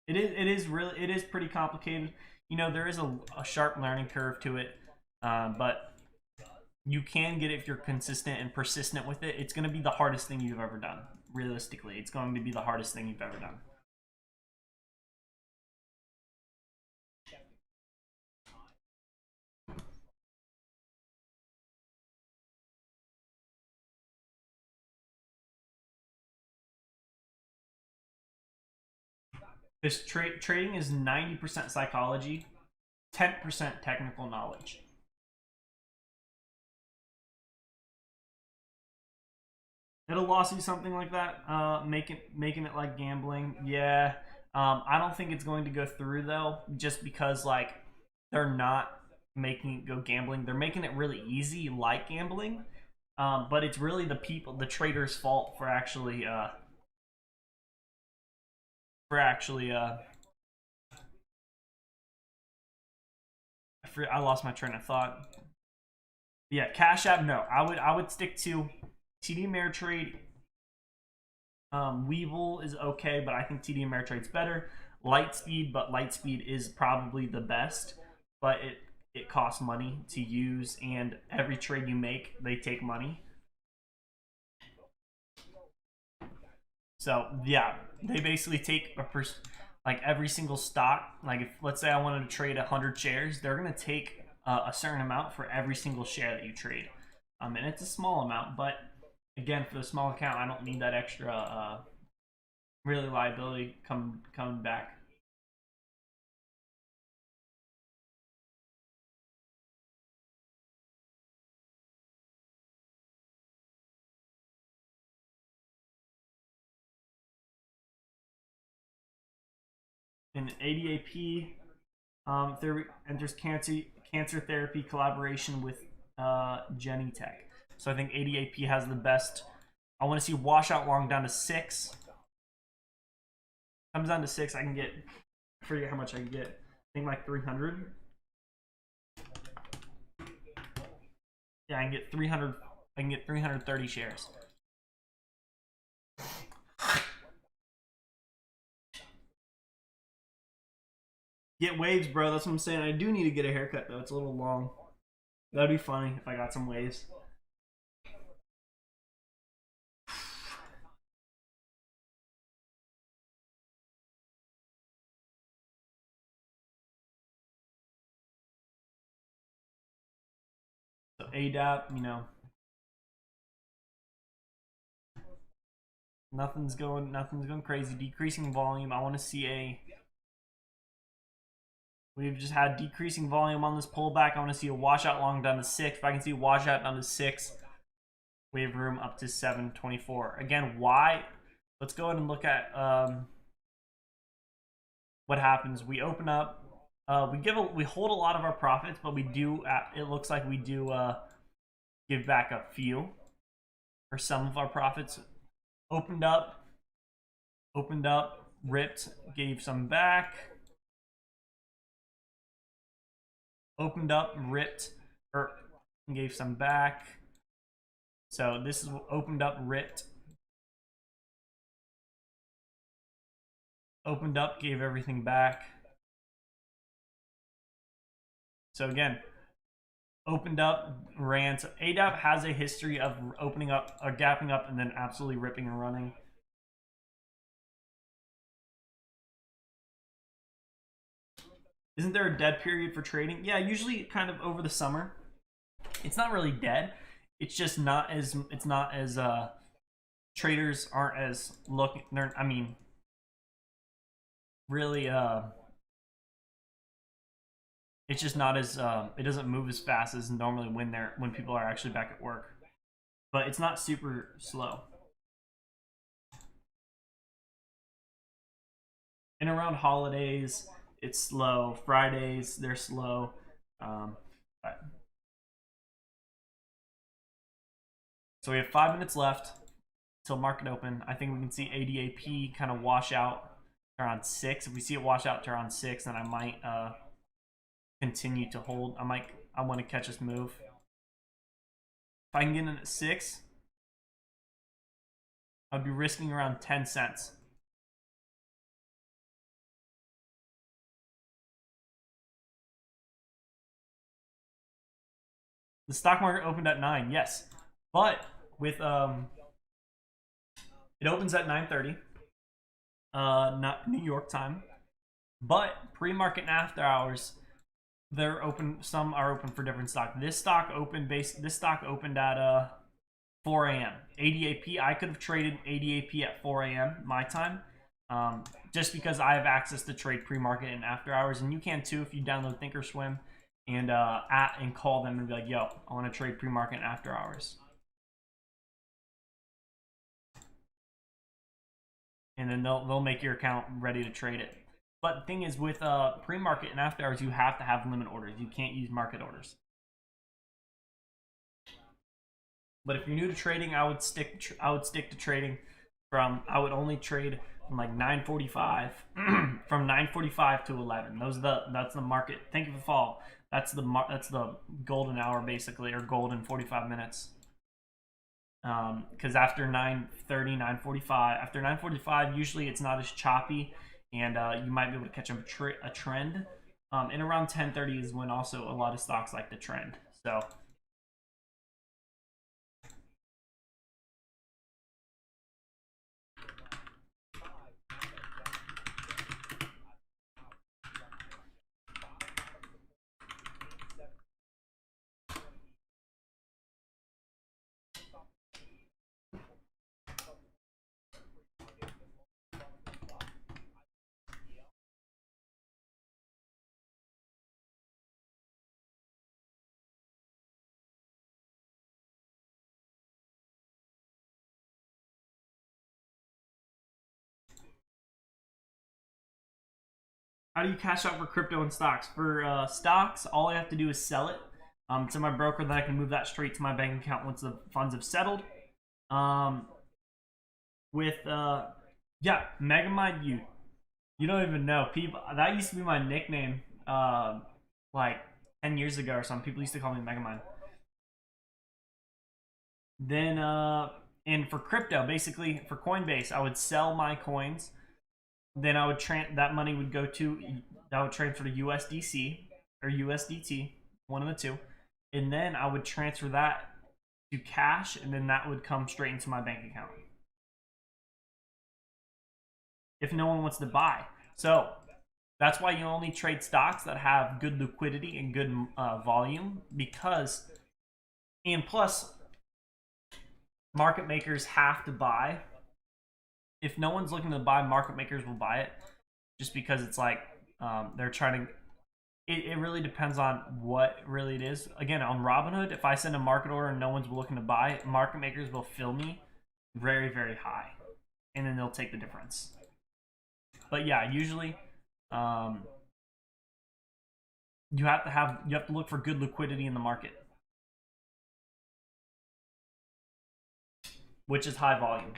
It is pretty complicated. You know, there is a sharp learning curve to it. But you can get it if you're consistent and persistent with it. It's going to be the hardest thing you've ever done. Realistically, it's going to be the hardest thing you've ever done. This trading is 90% psychology, 10% technical knowledge. It'll loss you something like that, making it like gambling. Yeah, I don't think it's going to go through though, just because like they're not making it go gambling. They're making it really easy, like gambling. But it's really the traders' fault for actually I lost my train of thought. Yeah, Cash App. No, I would stick to TD Ameritrade. Weevil is okay, but I think TD Ameritrade's better. Lightspeed, but Lightspeed is probably the best, but it costs money to use, and every trade you make, they take money. So yeah, they basically take like every single stock. Like if let's say I wanted to trade 100 shares, they're gonna take a certain amount for every single share that you trade. And it's a small amount, but again, for the small account, I don't need that extra really liability coming back. In ADAP, there enters cancer therapy collaboration with Genentech. So I think ADAP has the best. I want to see washout long down to 6. Comes down to 6, I can get, I forget how much I can get. I think like 300. Yeah, I can get 300. I can get 330 shares. Get waves, bro. That's what I'm saying. I do need to get a haircut though. It's a little long. That'd be funny if I got some waves. So ADAP, you know, nothing's going crazy. Decreasing volume. I want to see a. We've just had decreasing volume on this pullback. I want to see a washout long down to 6. If I can see washout down to 6, we have room up to 724. Again, why? Let's go ahead and look at what happens. We open up. We hold a lot of our profits, but we do. It looks like we do give back a few, or some of our profits. Opened up, ripped, gave some back. Opened up, ripped, or gave some back. So this is opened up, ripped. Opened up, gave everything back. So again, opened up, ran. So ADAP has a history of opening up or gapping up and then absolutely ripping and running. Isn't there a dead period for trading? Yeah, usually kind of over the summer. It's not really dead. It's just not as traders aren't as looking. I mean, really it's just not as it doesn't move as fast as normally when people are actually back at work. But it's not super slow. And around holidays, it's slow. Fridays, they're slow. So we have 5 minutes left till market open. I think we can see ADAP kind of wash out to around 6. If we see it wash out to around 6, then I might continue to hold. I want to catch this move. If I can get in at 6, I'd be risking around 10 cents. The stock market opened at 9, yes, but with it opens at 9:30, not New York time, but pre-market and after hours, they're open. Some are open for different stock. This stock opened at 4 a.m. ADAP. I could have traded ADAP at 4 a.m. my time, just because I have access to trade pre-market and after hours, and you can too if you download Thinkorswim and call them and be like, yo, I want to trade pre-market and after hours. And then they'll make your account ready to trade it. But the thing is, with pre-market and after hours, you have to have limit orders. You can't use market orders. But if you're new to trading, I would stick to trading from. I would only trade from like 9:45, from 9:45 to 11. That's the market. Thank you for fall. That's the golden hour basically, or golden 45 minutes. Because after 9:30, 9:45, after 9:45, usually it's not as choppy, and you might be able to catch a trend. And around 10:30 is when also a lot of stocks like to trend. So. How do you cash out for crypto and stocks? For stocks, all I have to do is sell it. To my broker, then I can move that straight to my bank account once the funds have settled. With yeah, Megamind, you don't even know. People, that used to be my nickname like 10 years ago or something. People used to call me Megamind. Then and for crypto, basically for Coinbase, I would sell my coins. Then I would that money would go to, that would transfer to USDC or USDT, one of the two, and then I would transfer that to cash, and then that would come straight into my bank account if no one wants to buy. So that's why you only trade stocks that have good liquidity and good volume, because, and plus, market makers have to buy. If no one's looking to buy, market makers will buy it, just because it's like they're trying to. It really depends on what really it is. Again, on Robinhood, if I send a market order and no one's looking to buy, market makers will fill me very, very high, and then they'll take the difference. But yeah, usually you have to look for good liquidity in the market, which is high volume.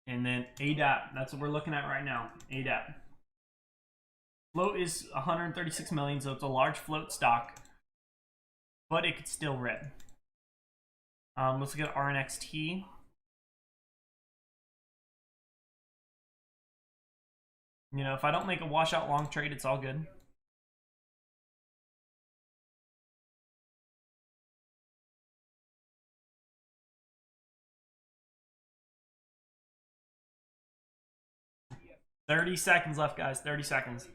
And then ADAP, that's what we're looking at right now. ADAP. Float is 136 million, so it's a large float stock, but it could still rip. Let's look at RNXT. You know, if I don't make a washout long trade, it's all good. $30 seconds left, guys. 30 seconds.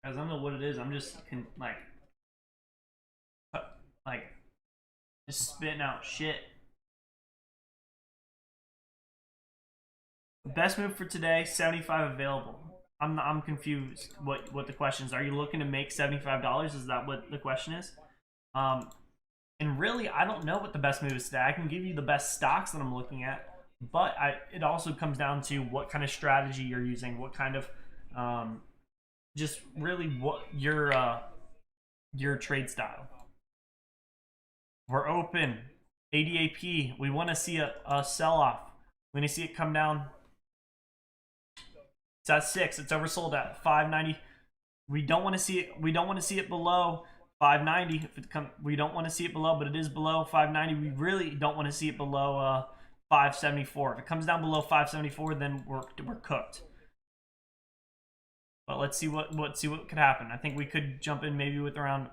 Guys, I don't know what it is. I'm just just spitting out shit. Best move for today, 75 available. I'm confused what the question is. Are you looking to make $75? Is that what the question is? And really, I don't know what the best move is today. I can give you the best stocks that I'm looking at, but it also comes down to what kind of strategy you're using, what kind of just really what your trade style. We're open. ADAP. We want to see a sell-off. We want to see it come down. It's at 6. It's oversold at 590. We don't want to see it. We don't want to see it below 590. If it we don't want to see it below, but it is below 590. We really don't want to see it below 574. If it comes down below 574, then we're cooked. But let's see what could happen. I think we could jump in maybe with around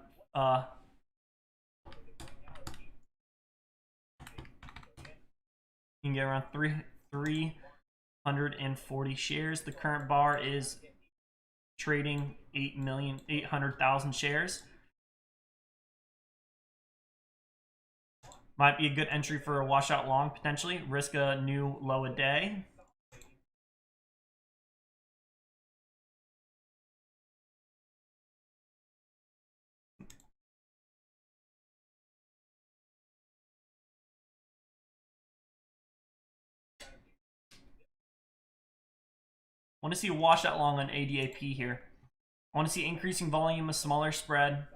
you can get around 340 shares. The current bar is trading 800,000 shares. Might be a good entry for a washout long potentially. Risk a new low a day. I want to see a washout long on ADAP here. I want to see increasing volume, a smaller spread.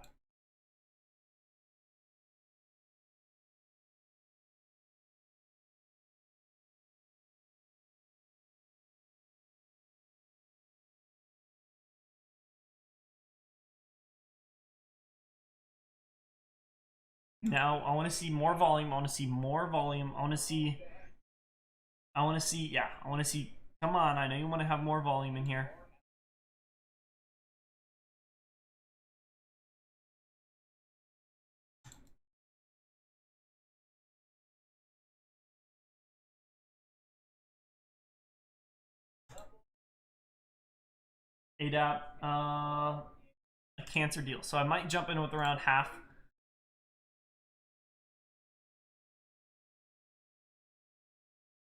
Now I want to see more volume. I want to see more volume. I want to see. Yeah, I want to see. Come on, I know you want to have more volume in here. ADAP, a cancer deal. So I might jump in with around half.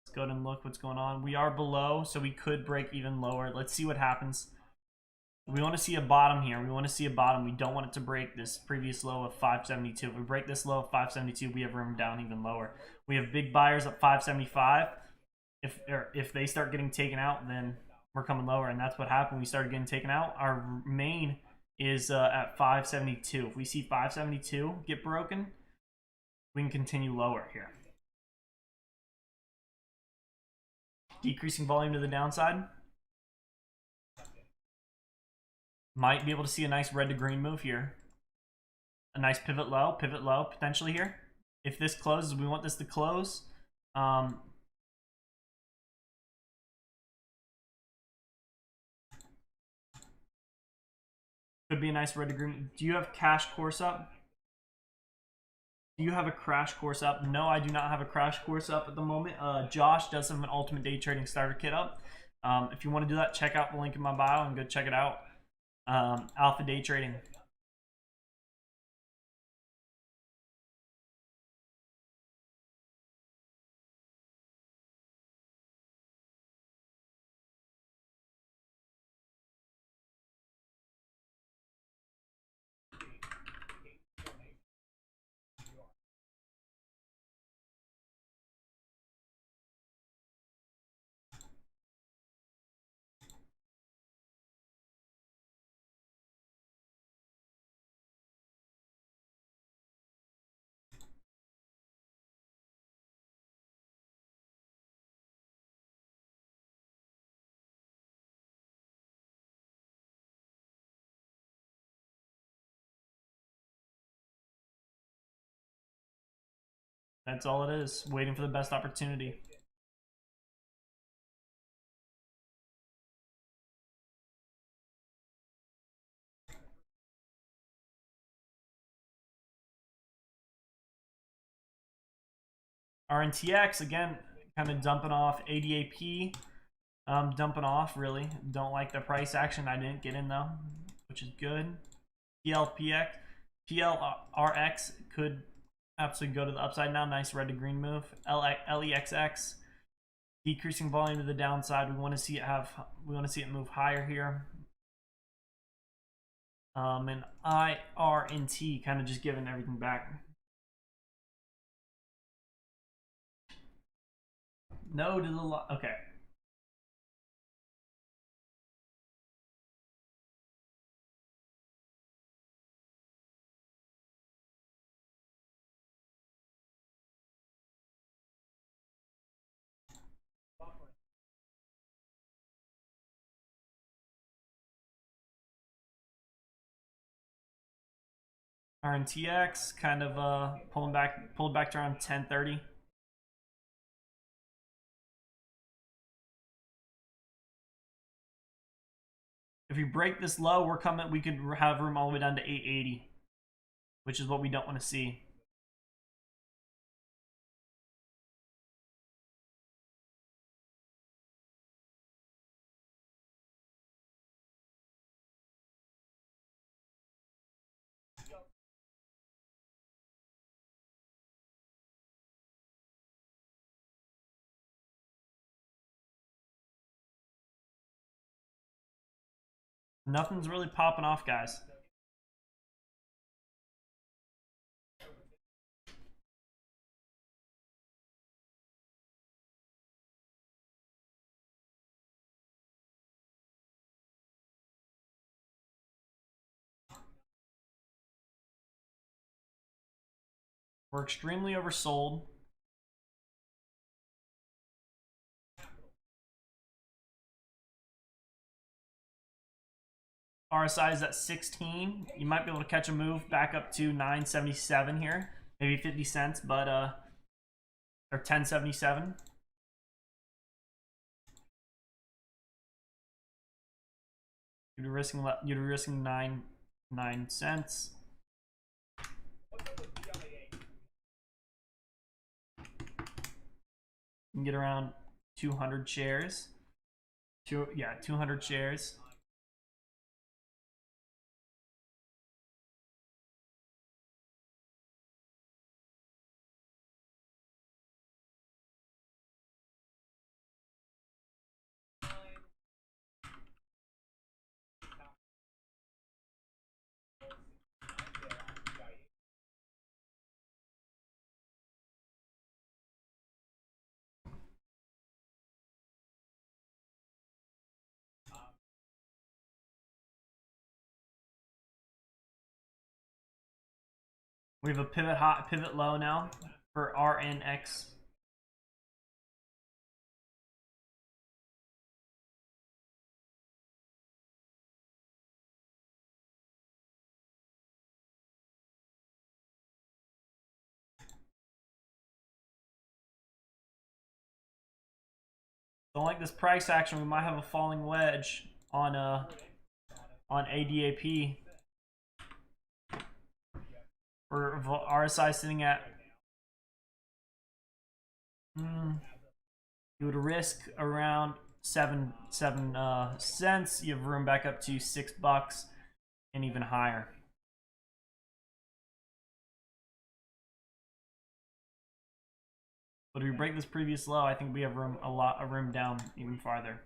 Let's go ahead and look what's going on. We are below, so we could break even lower. Let's see what happens. We want to see a bottom here. We want to see a bottom. We don't want it to break this previous low of 572. If we break this low of 572, we have room down even lower. We have big buyers at 575. If they start getting taken out, then we're coming lower, and that's what happened. We started getting taken out. Our main is at 572. If we see 572 get broken, we can continue lower here. Decreasing volume to the downside. Might be able to see a nice red to green move here. A nice pivot low potentially here. If this closes, we want this to close. Could be a nice red to green. Do you have cash course up? Do you have a crash course up? No, I do not have a crash course up at the moment. Josh does have an ultimate day trading starter kit up. If you want to do that, check out the link in my bio and go check it out. Alpha day trading. That's all it is. Waiting for the best opportunity. RNTX, again, kind of dumping off. ADAP, dumping off, really. Don't like the price action. I didn't get in, though, which is good. PLPX, PLRX could absolutely go to the upside now. Nice red to green move. LEXX, decreasing volume to the downside. We want to see it move higher here. And IRNT kind of just giving everything back. No to the okay. RNTX kind of pulled back to around 1030. If we break this low, we could have room all the way down to 880, which is what we don't want to see. Nothing's really popping off, guys. We're extremely oversold. RSI is at 16. You might be able to catch a move back up to 977 here. Maybe 50 cents, but or 1077. You'd be risking 9 cents. You can get around 200 shares. 200 shares. We have a pivot high, pivot low now for RNX. Don't like this price action. We might have a falling wedge on ADAP. Or RSI sitting at you would risk around 7 cents. You have room back up to $6 and even higher. But if we break this previous low, I think we have room, a lot of room down even farther.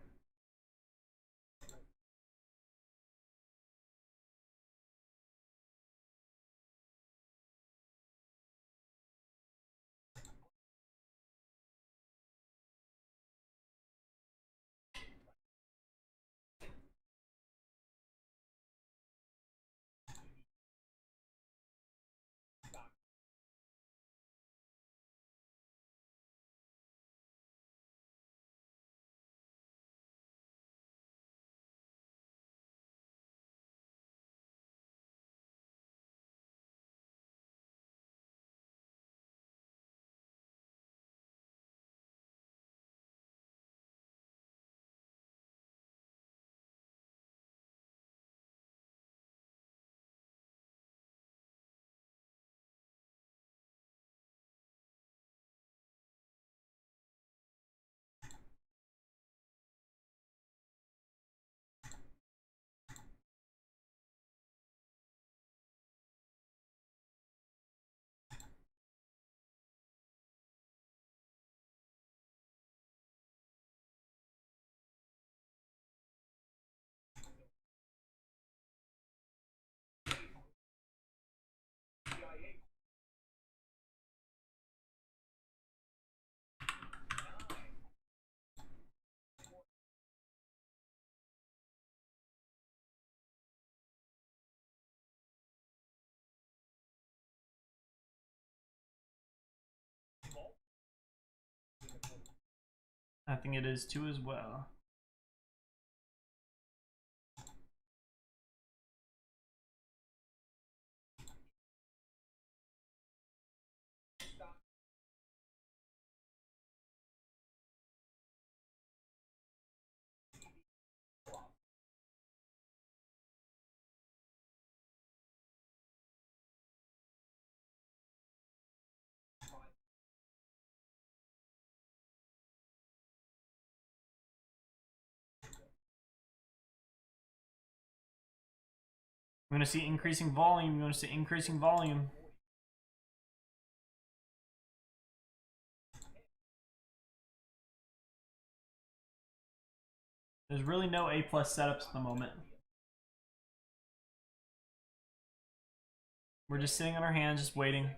I think it is too as well. We're going to see increasing volume. You're going to see increasing volume. There's really no A+ setups at the moment. We're just sitting on our hands, just waiting.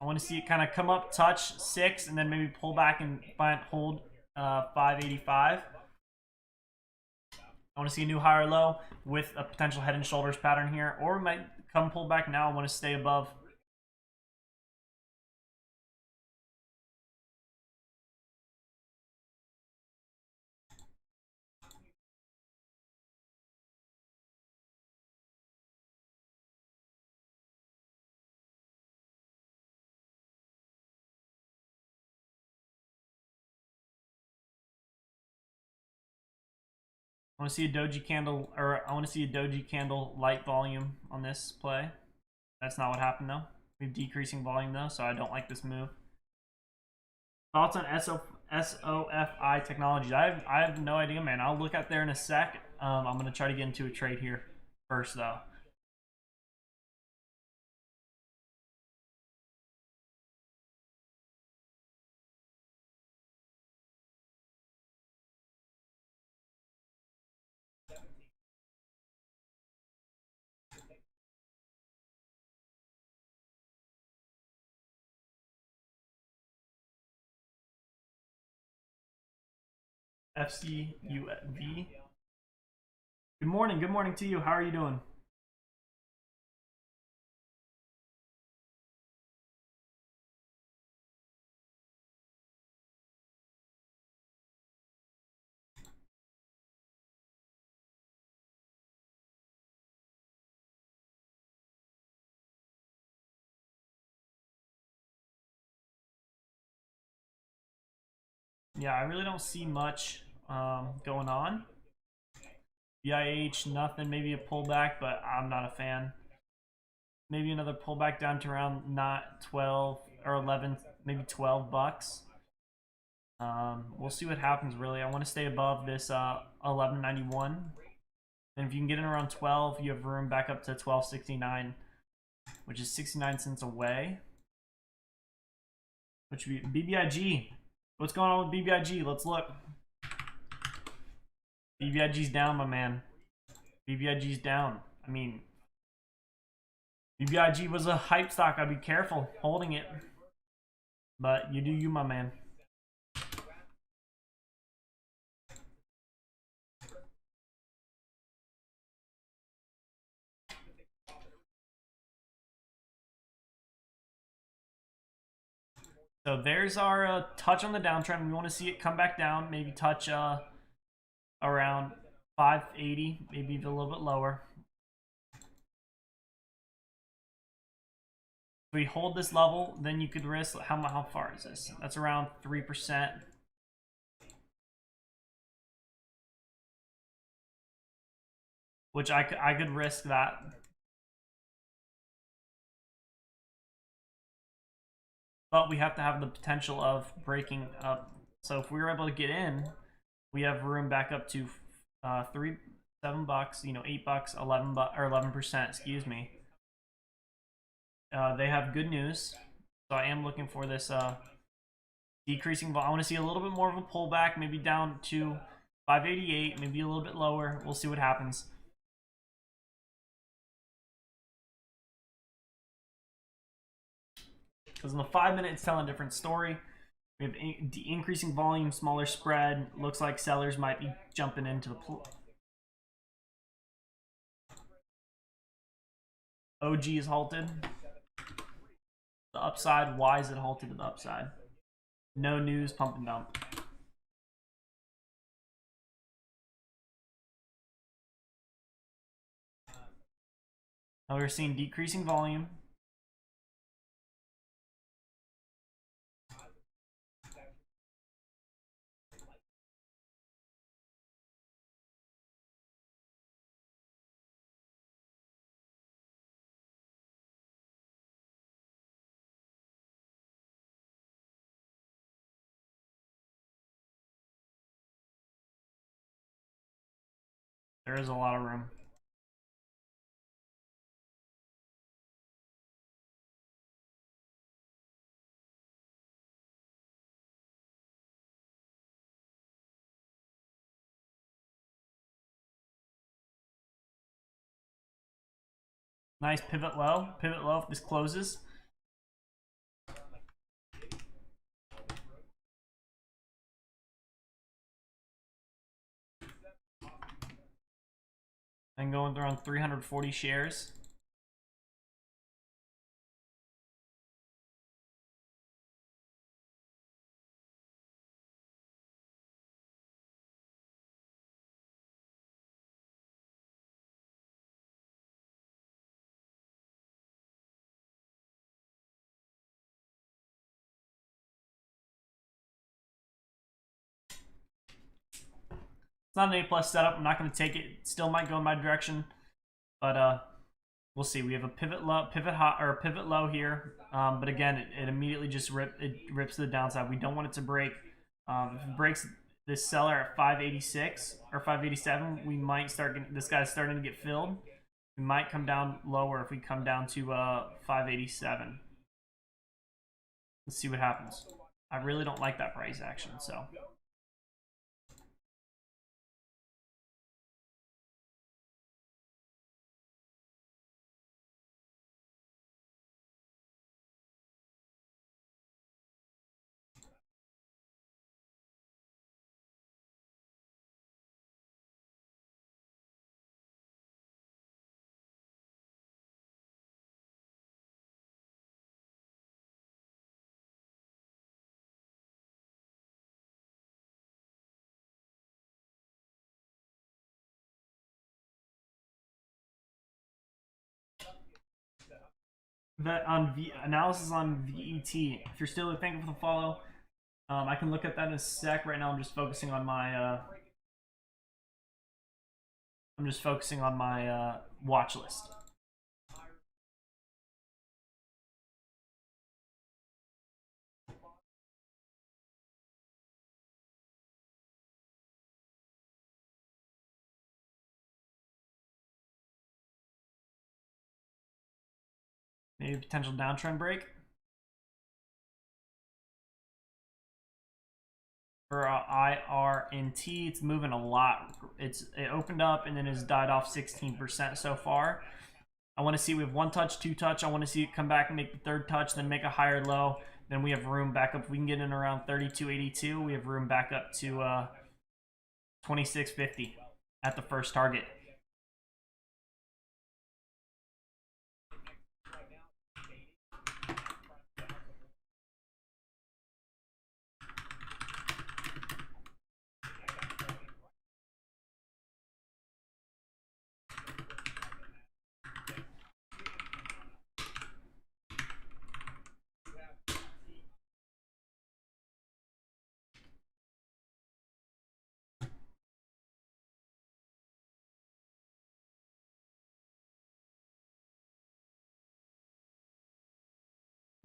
I want to see it kind of come up, touch 6, and then maybe pull back and hold 585. I want to see a new higher low with a potential head and shoulders pattern here, or we might come pull back now. I want to stay above. I want to see a doji candle, or I want to see a doji candle light volume on this play. That's not what happened though. We have decreasing volume though, so I don't like this move. Thoughts on SOFI technologies? I have no idea, man. I'll look up there in a sec. I'm gonna try to get into a trade here first though. FCUV. Good morning. Good morning to you. How are you doing? Yeah, I really don't see much going on. BIH, nothing. Maybe a pullback, but I'm not a fan. Maybe another pullback down to around not 12 or 11, maybe 12 bucks. We'll see what happens. Really, I want to stay above this 11.91. And if you can get in around 12, you have room back up to 12.69, which is 69 cents away. Which would be BBIG. What's going on with BBIG? Let's look. BBIG's down, my man. BBIG's down. I mean, BBIG was a hype stock. I'd be careful holding it. But you do you, my man. So there's our touch on the downtrend. We want to see it come back down, maybe touch around 580, maybe even a little bit lower. If we hold this level, then you could risk, how far is this? That's around 3%. Which I could risk that. But we have to have the potential of breaking up. So if we were able to get in, we have room back up to $7, you know, $8, 11 or 11%, excuse me. They have good news, so I am looking for this decreasing. I want to see a little bit more of a pullback, maybe down to 588, maybe a little bit lower. We'll see what happens. Because in the 5 minute, it's telling a different story. We have increasing volume, smaller spread. Looks like sellers might be jumping into the pool. OG is halted. The upside, why is it halted to the upside? No news, pump and dump. Now we're seeing decreasing volume. There is a lot of room. Nice pivot low. Pivot low if this closes. And going around 340 shares. It's not an A+ setup. I'm not going to take it. It still might go in my direction, but we'll see. We have a pivot low, pivot low here, but again, it immediately just rips to the downside. We don't want it to break. If it breaks this seller at 586 or 587, we might start getting, this guy's starting to get filled. We might come down lower if we come down to 587. Let's see what happens. I really don't like that price action, so. analysis on VET. If you're still thankful for the follow, I can look at that in a sec. Right now, I'm just focusing on my watch list. Maybe potential downtrend break. For IRNT, it's moving a lot. It opened up and then has died off 16% so far. I want to see we have one touch, two touch. I want to see it come back and make the third touch, then make a higher low. Then we have room back up. If we can get in around 32.82, we have room back up to 26.50 at the first target.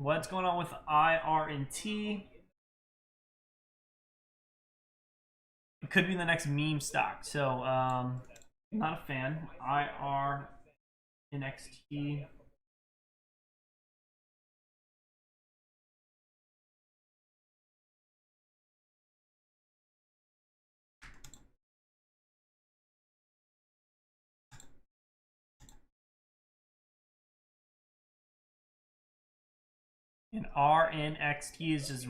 What's going on with IRNT? It could be the next meme stock. So, not a fan. IRNXT. And RNXT is just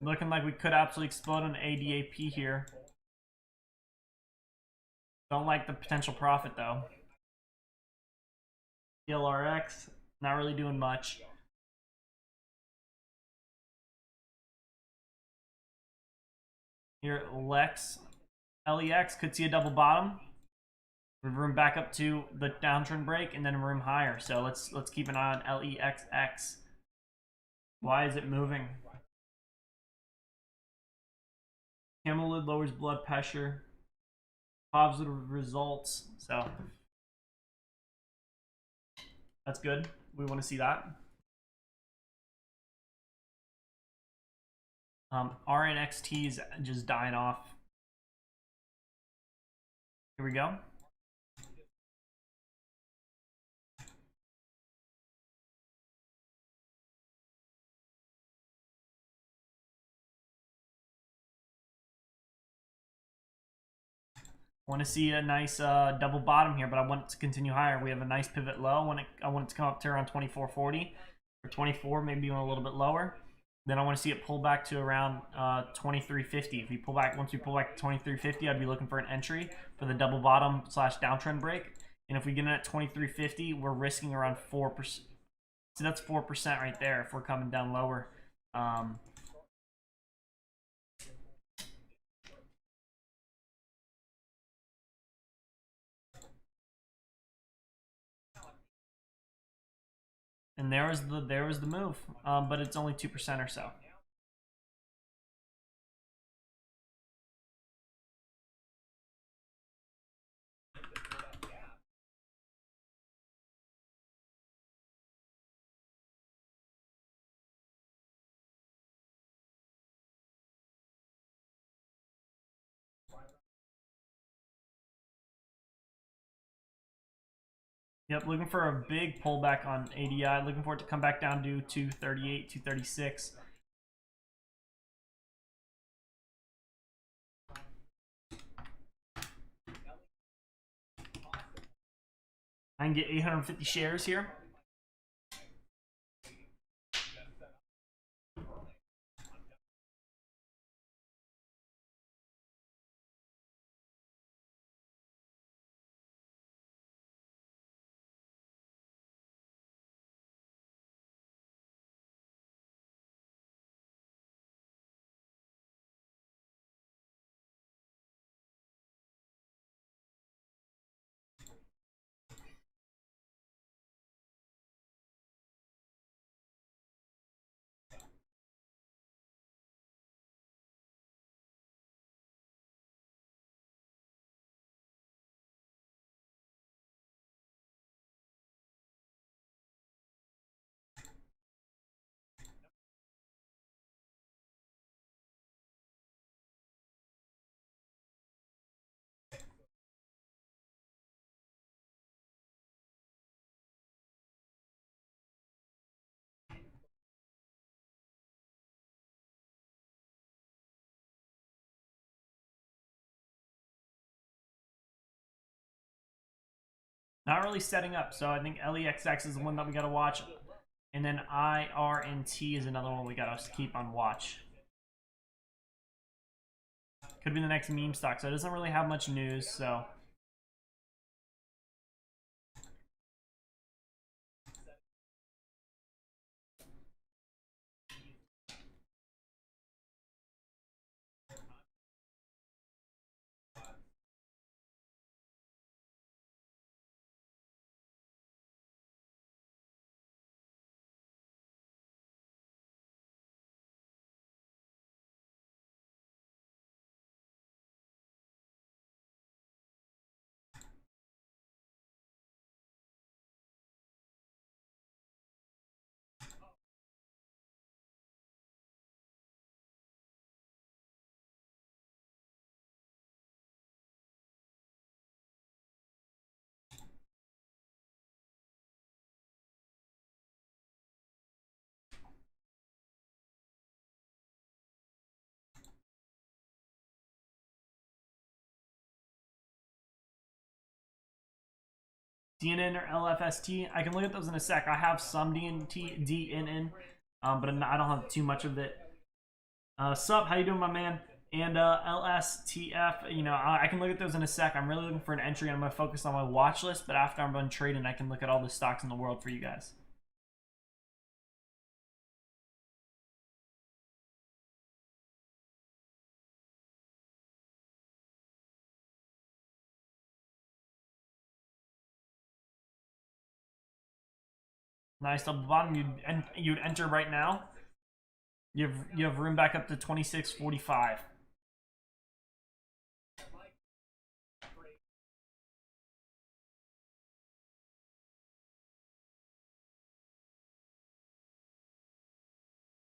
looking like we could absolutely explode on ADAP here. Don't like the potential profit though. DLRX, not really doing much. Here, LEX could see a double bottom. We have room back up to the downtrend break and then room higher. So let's keep an eye on LEXX. Why is it moving? Camelid lowers blood pressure. Positive results. So that's good. We want to see that. RNXT is just dying off. Here we go. Want to see a nice double bottom here, but I want it to continue higher. We have a nice pivot low. I want it to come up to around 24.40 or 24, maybe even a little bit lower. Then I want to see it pull back to around 23.50. If we pull back, once we pull back to 23.50, I'd be looking for an entry for the double bottom / downtrend break. And if we get in at 23.50, we're risking around 4%. So that's 4% right there if we're coming down lower. And there was the move, but it's only 2% or so. Yep, looking for a big pullback on ADI. Looking for it to come back down to 238, 236. I can get 850 shares here. not really setting up. So I think LEXX is the one that we got to watch. And then IRNT is another one we got to keep on watch. Could be the next meme stock. So it doesn't really have much news. So DNN or LFST, I can look at those in a sec. I have some DNN, but I don't have too much of it. Sup, how you doing, my man? And LSTF, you know, I can look at those in a sec. I'm really looking for an entry. I'm going to focus on my watch list, but after I'm done trading, I can look at all the stocks in the world for you guys. Nice double bottom. You'd enter right now. You have room back up to 26.45.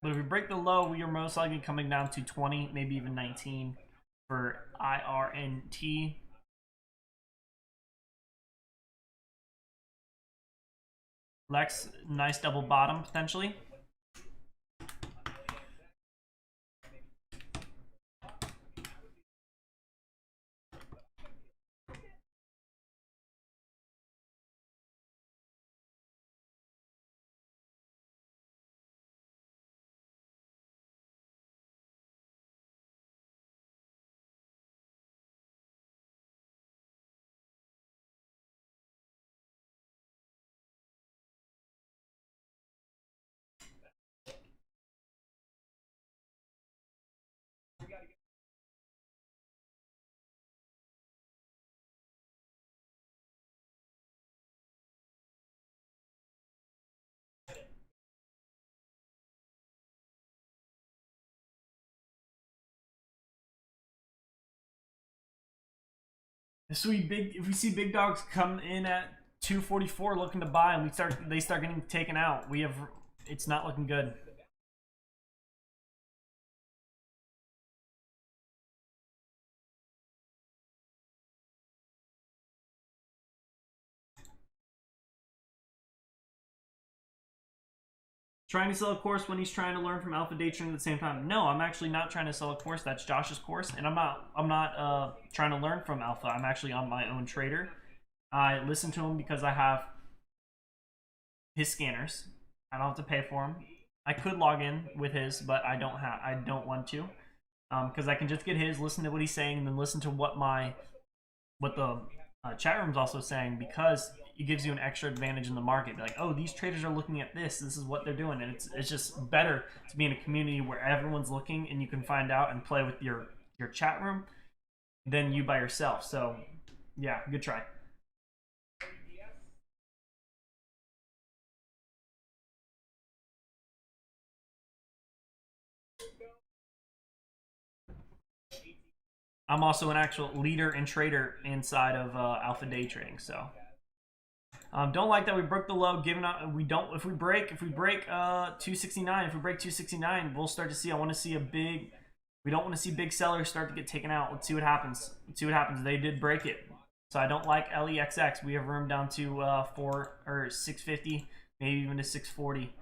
But if we break the low, we are most likely coming down to 20, maybe even 19 for IRNT. Lex, nice double bottom potentially. If we see big dogs come in at 244 looking to buy, and they start getting taken out, it's not looking good. Trying to sell a course when he's trying to learn from Alpha Day Trading at the same time. No, I'm actually not trying to sell a course. That's Josh's course, and I'm not trying to learn from Alpha. I'm actually on my own trader. I listen to him because I have his scanners. I don't have to pay for them. I could log in with his, but I don't want to, because I can just get his, listen to what he's saying, and then listen to what the chat room's also saying, because it gives you an extra advantage in the market. Be like, oh, these traders are looking at this. This is what they're doing, and it's just better to be in a community where everyone's looking and you can find out and play with your chat room than you by yourself. So, yeah, good try. I'm also an actual leader and trader inside of Alpha Day Trading, so. Don't like that we broke the low. Given up, we don't. If we break 269, if we break 269, we'll start to see. I want to see a big. We don't want to see big sellers start to get taken out. Let's see what happens. Let's see what happens. They did break it, so I don't like LEXX. We have room down to 650, maybe even to 640.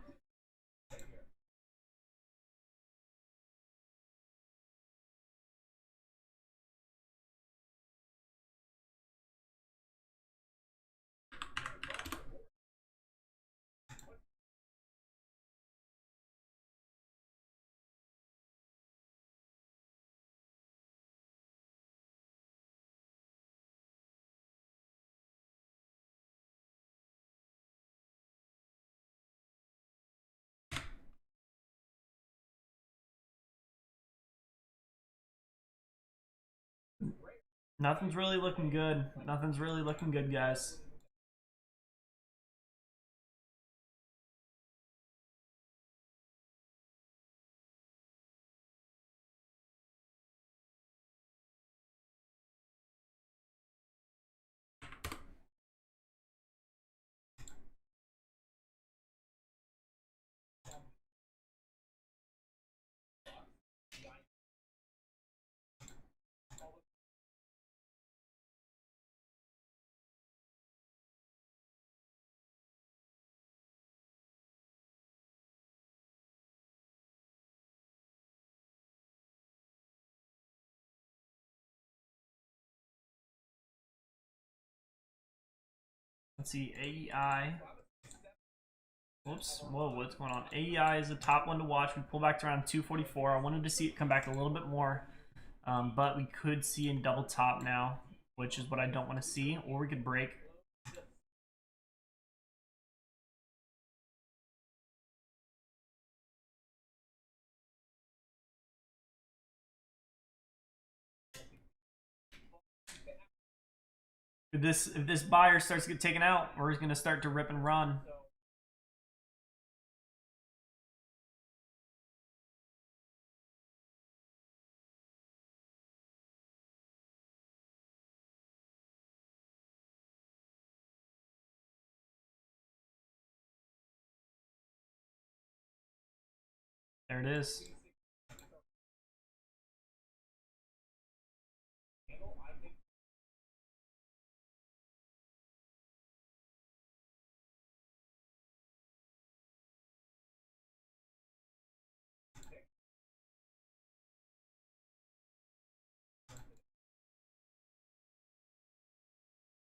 Nothing's really looking good. Nothing's really looking good, guys. Let's see, AEI. Whoops, whoa, what's going on? AEI is the top one to watch. We pull back to around 244. I wanted to see it come back a little bit more, but we could see in double top now, which is what I don't want to see, or we could break. If this buyer starts to get taken out, we're going to start to rip and run. There it is.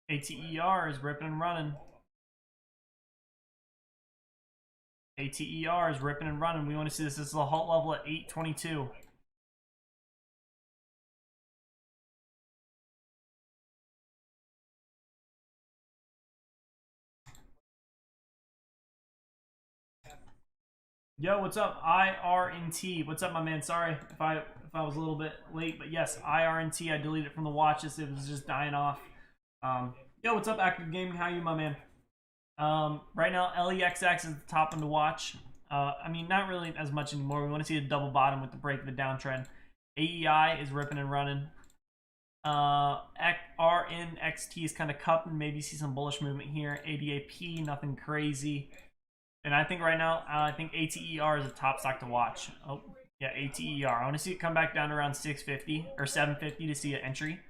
ATER is ripping and running. ATER is ripping and running. We want to see this. This is the halt level at 822. Yo, what's up? IRNT. What's up, my man? Sorry if I was a little bit late, but yes, IRNT. I deleted it from the watches. It was just dying off. Yo, what's up, Active Gaming? How you, my man? Right now, LEXX is the top one to watch. I mean, not really as much anymore. We want to see a double bottom with the break of the downtrend. AEI is ripping and running. RNXT is kind of cupping. Maybe see some bullish movement here. ADAP, nothing crazy. And I think right now, I think ATER is a top stock to watch. Oh, yeah, ATER. I want to see it come back down to around 650 or 750 to see an entry.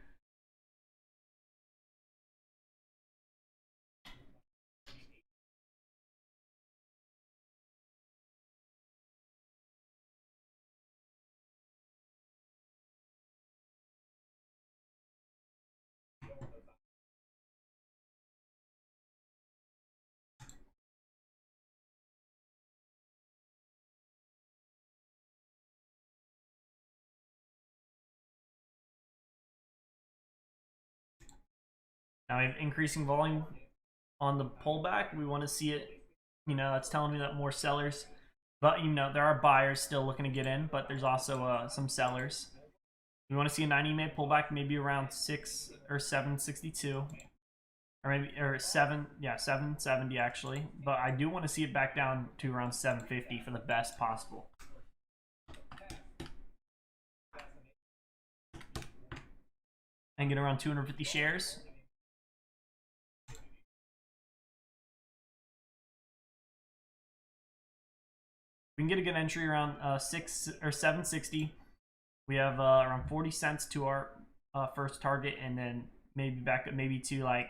Now we have increasing volume on the pullback. We want to see it, you know, it's telling me that more sellers, but you know, there are buyers still looking to get in, but there's also some sellers. We want to see a 90-EMA pullback, maybe around 6 or 762, or maybe 770 actually. But I do want to see it back down to around 750 for the best possible. And get around 250 shares. We can get a good entry around 6 or 760. We have around 40 cents to our first target, and then maybe back up maybe to like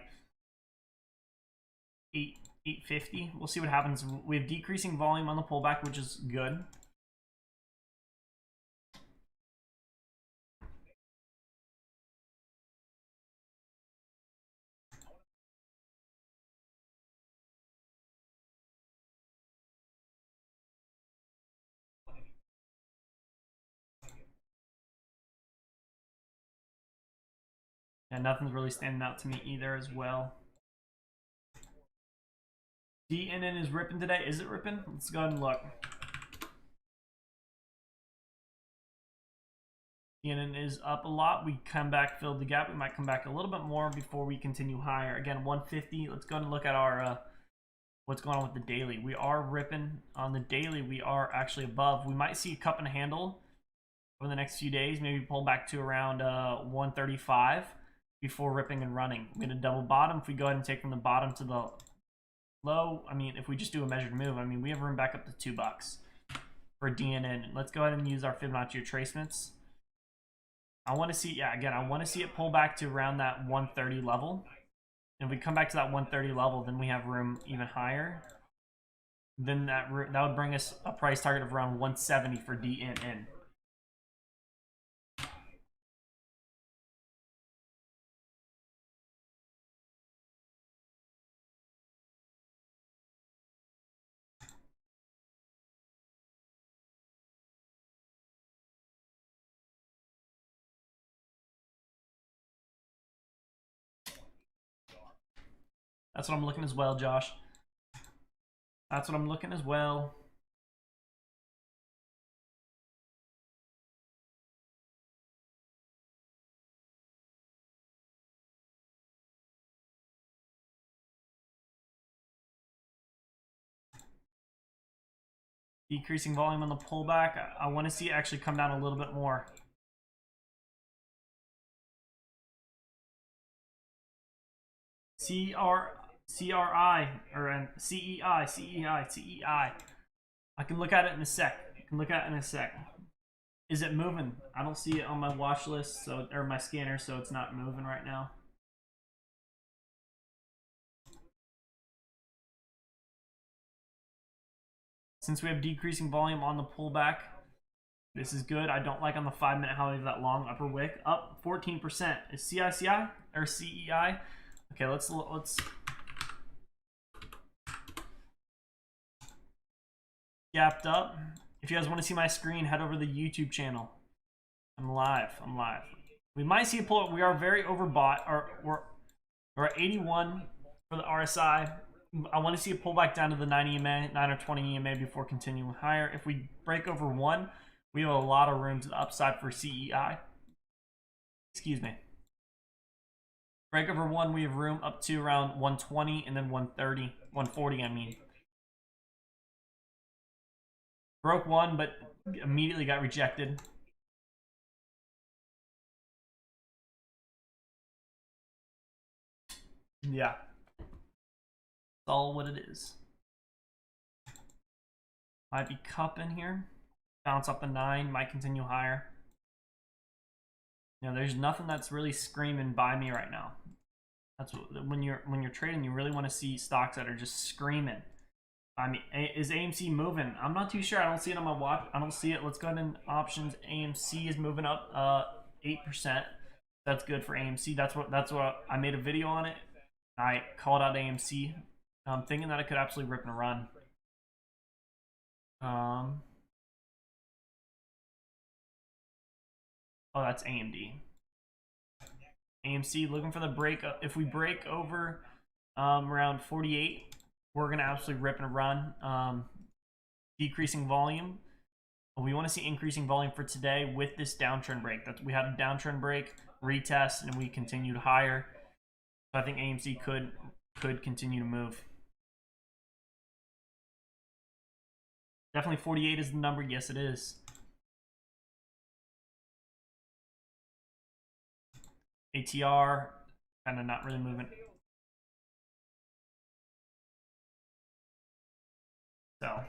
850. We'll see what happens. We have decreasing volume on the pullback, which is good. And nothing's really standing out to me either as well. DNN is ripping today. Is it ripping? Let's go ahead and look. DNN is up a lot. We come back, filled the gap. We might come back a little bit more before we continue higher. Again, 150. Let's go ahead and look at our what's going on with the daily. We are ripping on the daily. We are actually above. We might see a cup and handle over the next few days. Maybe pull back to around 135 before ripping and running. We had a double bottom. If we go ahead and take from the bottom to the low, I mean, if we just do a measured move, I mean, we have room back up to $2 for DNN. Let's go ahead and use our Fibonacci retracements. I want to see, yeah, again, I want to see it pull back to around that 130 level. And if we come back to that 130 level, then we have room even higher. Then that would bring us a price target of around 170 for DNN. That's what I'm looking as well, Josh. That's what I'm looking as well. Decreasing volume on the pullback. I want to see it actually come down a little bit more. CRI or CEI. I can look at it in a sec. Is it moving? I don't see it on my watch list, so or my scanner, so it's not moving right now. Since we have decreasing volume on the pullback, this is good. I don't like on the 5-minute how we have that long upper wick. Up 14%. Is CICI or CEI? Okay, let's gapped up. If you guys want to see my screen, head over to the YouTube channel. I'm live. We might see a pull. We are very overbought. We're at 81 for the RSI. I want to see a pullback down to the 9 EMA, 9 or 20 EMA before continuing higher. If we break over 1, we have a lot of room to the upside for CEI. Excuse me. Break over 1, we have room up to around 120 and then 130, 140, I mean. Broke 1, but immediately got rejected. Yeah. That's all what it is. Might be cup in here. Bounce up a 9, might continue higher. You know, there's nothing that's really screaming by me right now. That's what, when you're trading, you really want to see stocks that are just screaming. I mean, is AMC moving? I'm not too sure. I don't see it on my watch. I don't see it. Let's go ahead and options. AMC is moving up 8%. That's good for AMC. That's what I made a video on it. I called out AMC. I'm thinking that it could absolutely rip and run. Oh, that's AMD. AMC looking for the break. If we break over around 48, we're gonna absolutely rip and run. Decreasing volume. We want to see increasing volume for today with this downtrend break. We had a downtrend break, retest, and we continued higher. So I think AMC could continue to move. Definitely 48 is the number. Yes, it is. ATR, kind of not really moving. So.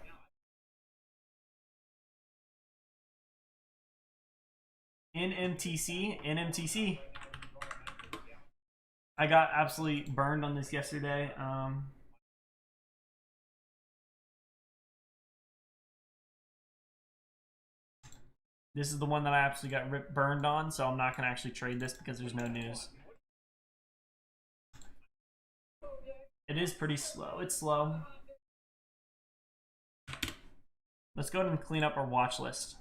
NMTC. I got absolutely burned on this yesterday. This is the one that I absolutely got burned on, so I'm not going to actually trade this because there's no news. It is pretty slow. It's slow. Let's go ahead and clean up our watch list.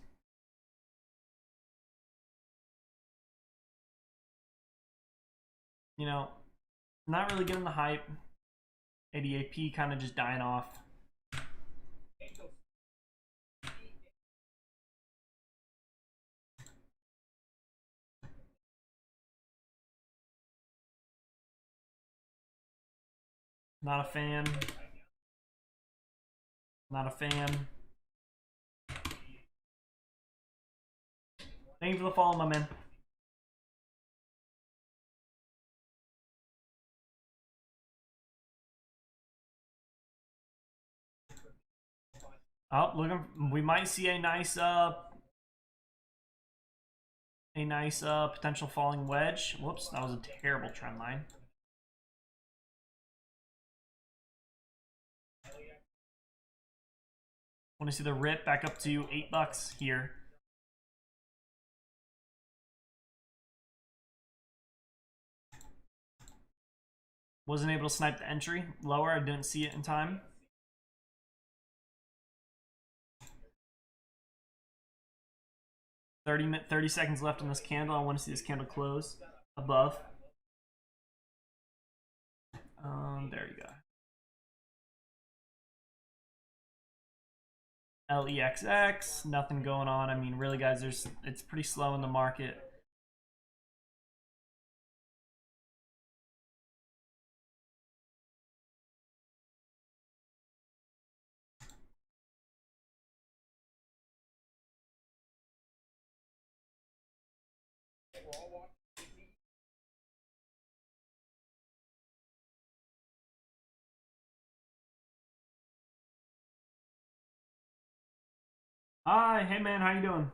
You know, not really getting the hype. ADAP kind of just dying off. Not a fan. Not a fan. Thank you for the follow, my man. Oh, looking. We might see a nice potential falling wedge. Whoops, that was a terrible trend line. Want to see the rip back up to $8 here. Wasn't able to snipe the entry lower. I didn't see it in time. $30 seconds left on this candle. I want to see this candle close above. There you go. LEXX, nothing going on. I mean, really, guys, it's pretty slow in the market. Hi, hey man, how you doing?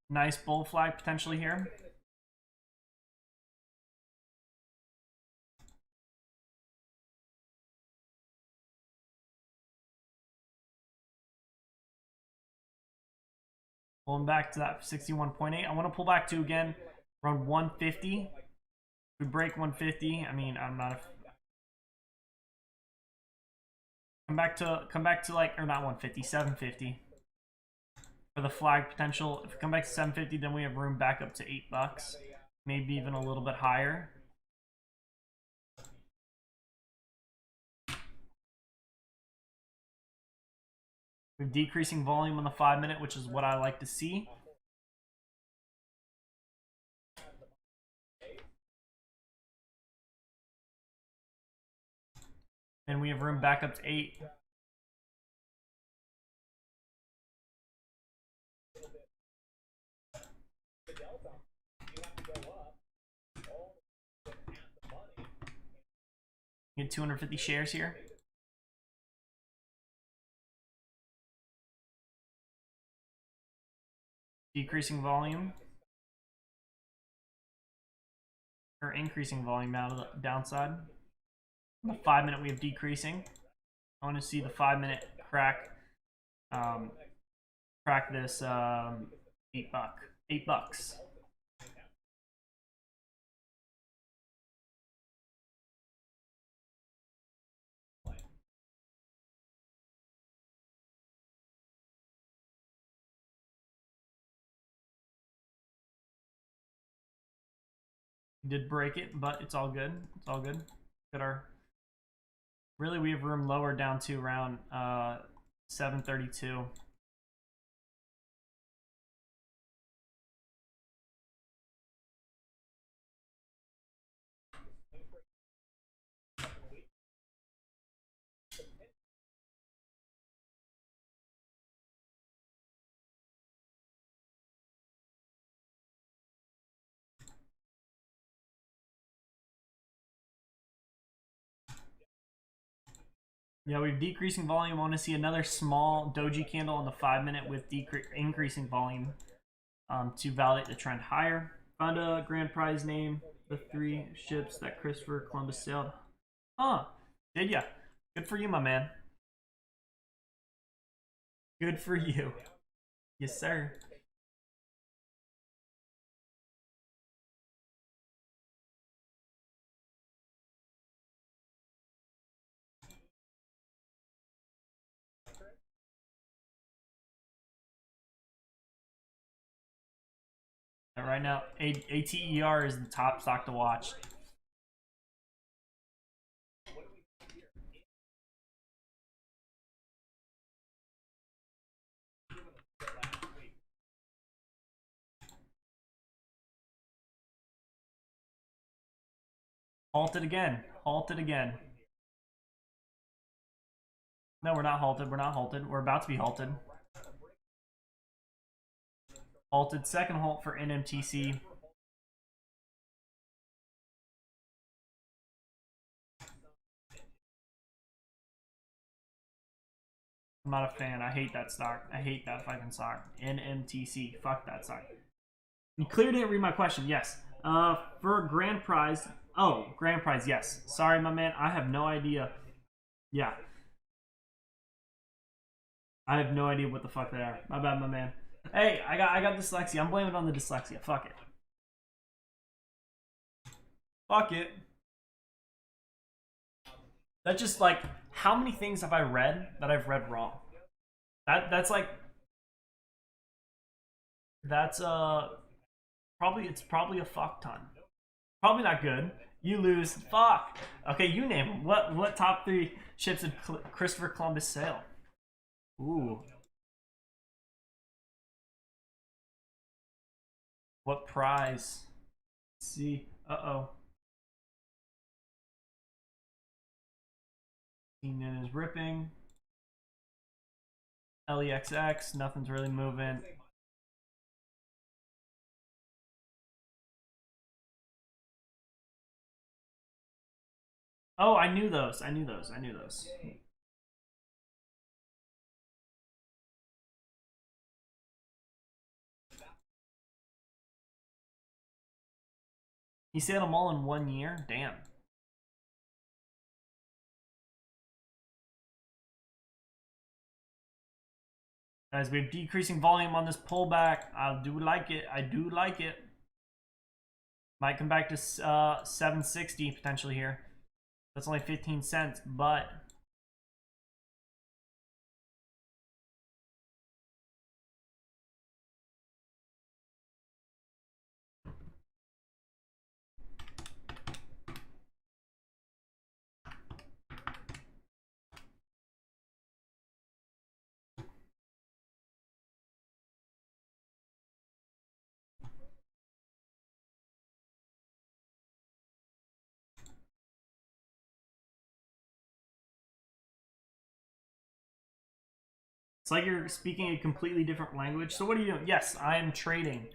Nice bull flag potentially here. Pulling back to that 61.8. I want to pull back to again around 150. If we break 150, I mean, I'm not a come back to like, or not 150, 750 for the flag potential. If we come back to 750, then we have room back up to $8, maybe even a little bit higher. We're decreasing volume on the 5-minute, which is what I like to see. And we have room back up to 8. Get 250 shares here. Decreasing volume. Or increasing volume out of the downside. On the 5-minute we have decreasing. I want to see the 5-minute crack crack this $8. $8. Did break it, but it's all good. It's all good. Got our really, we have room lower down to around 732. Yeah, we're decreasing volume. I want to see another small doji candle on the 5-minute with increasing volume to validate the trend higher. Found a grand prize name, the 3 ships that Christopher Columbus sailed. Huh, did ya? Good for you, my man. Good for you. Yes, sir. Right now, ATER is the top stock to watch. Halted again. Halted again. No, we're not halted. We're not halted. We're about to be halted. Halted. Second halt for NMTC. I'm not a fan. I hate that stock. I hate that fucking stock. NMTC. Fuck that stock. You clearly didn't read my question. Yes. For grand prize. Oh, grand prize. Yes. Sorry, my man. I have no idea. Yeah. I have no idea what the fuck they are. My bad, my man. Hey, I got dyslexia. I'm blaming it on the dyslexia. Fuck it. Fuck it. That's just like, how many things have I read that I've read wrong? That's like, that's it's probably a fuck ton. Probably not good. You lose. Fuck. Okay, you name them. What top 3 ships did Christopher Columbus sail? Ooh. What prize? Let's see. Uh-oh. Keenan is ripping. LEXX, nothing's really moving. Oh, I knew those. I knew those. I knew those. He said them all in 1 year? Damn. Guys, we have decreasing volume on this pullback. I do like it. I do like it. Might come back to 760 potentially here. That's only 15 cents, but it's like you're speaking a completely different language. So what are you doing? Yes, I am trading.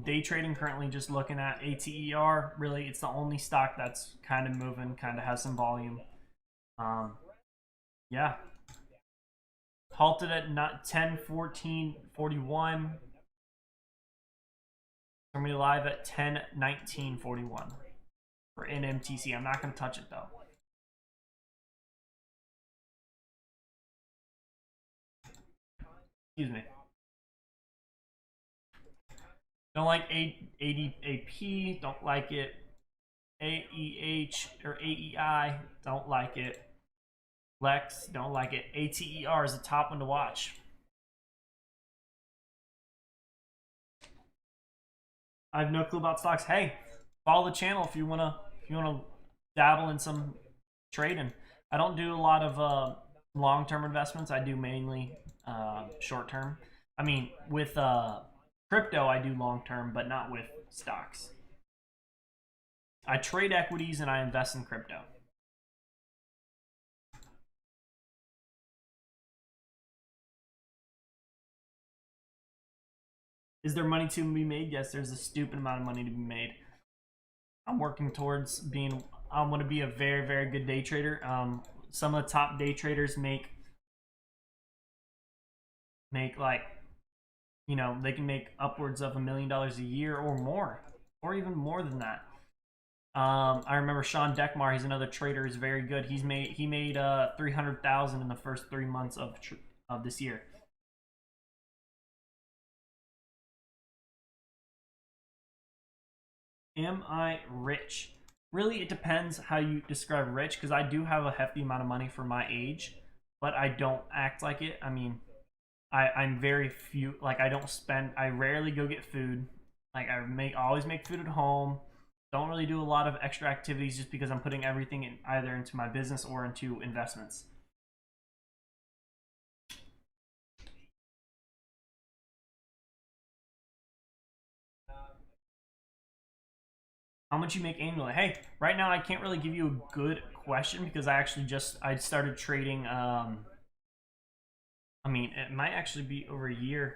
Day trading currently, just looking at ATER. Really, it's the only stock that's kind of moving, kind of has some volume. Yeah. Halted at not 10:14:41. I'm gonna be live at 10:19:41 for NMTC. I'm not gonna touch it though. Excuse me. Don't like ADAP. Don't like it. AEH or AEI. Don't like it. Lex. Don't like it. ATER is the top one to watch. I have no clue about stocks. Hey, follow the channel if you wanna dabble in some trading. I don't do a lot of long-term investments. I do mainly short-term. I mean, with crypto, I do long-term, but not with stocks. I trade equities and I invest in crypto. Is there money to be made? Yes, there's a stupid amount of money to be made. I'm working towards being, I want to be a very, very good day trader. Some of the top day traders make like, you know, they can make upwards of $1 million a year or more, or even more than that. I remember Sean Deckmar, he's another trader, is very good. He made 300,000 in the first 3 months of this year. Am I rich? Really, it depends how you describe rich, because I do have a hefty amount of money for my age, but I don't act like it. I mean, I'm very few, like I don't spend, I rarely go get food. Like I always make food at home. Don't really do a lot of extra activities just because I'm putting everything in either into my business or into investments. How How much you make annually? Hey, right now I can't really give you a good question because I started trading. I mean, it might actually be over a year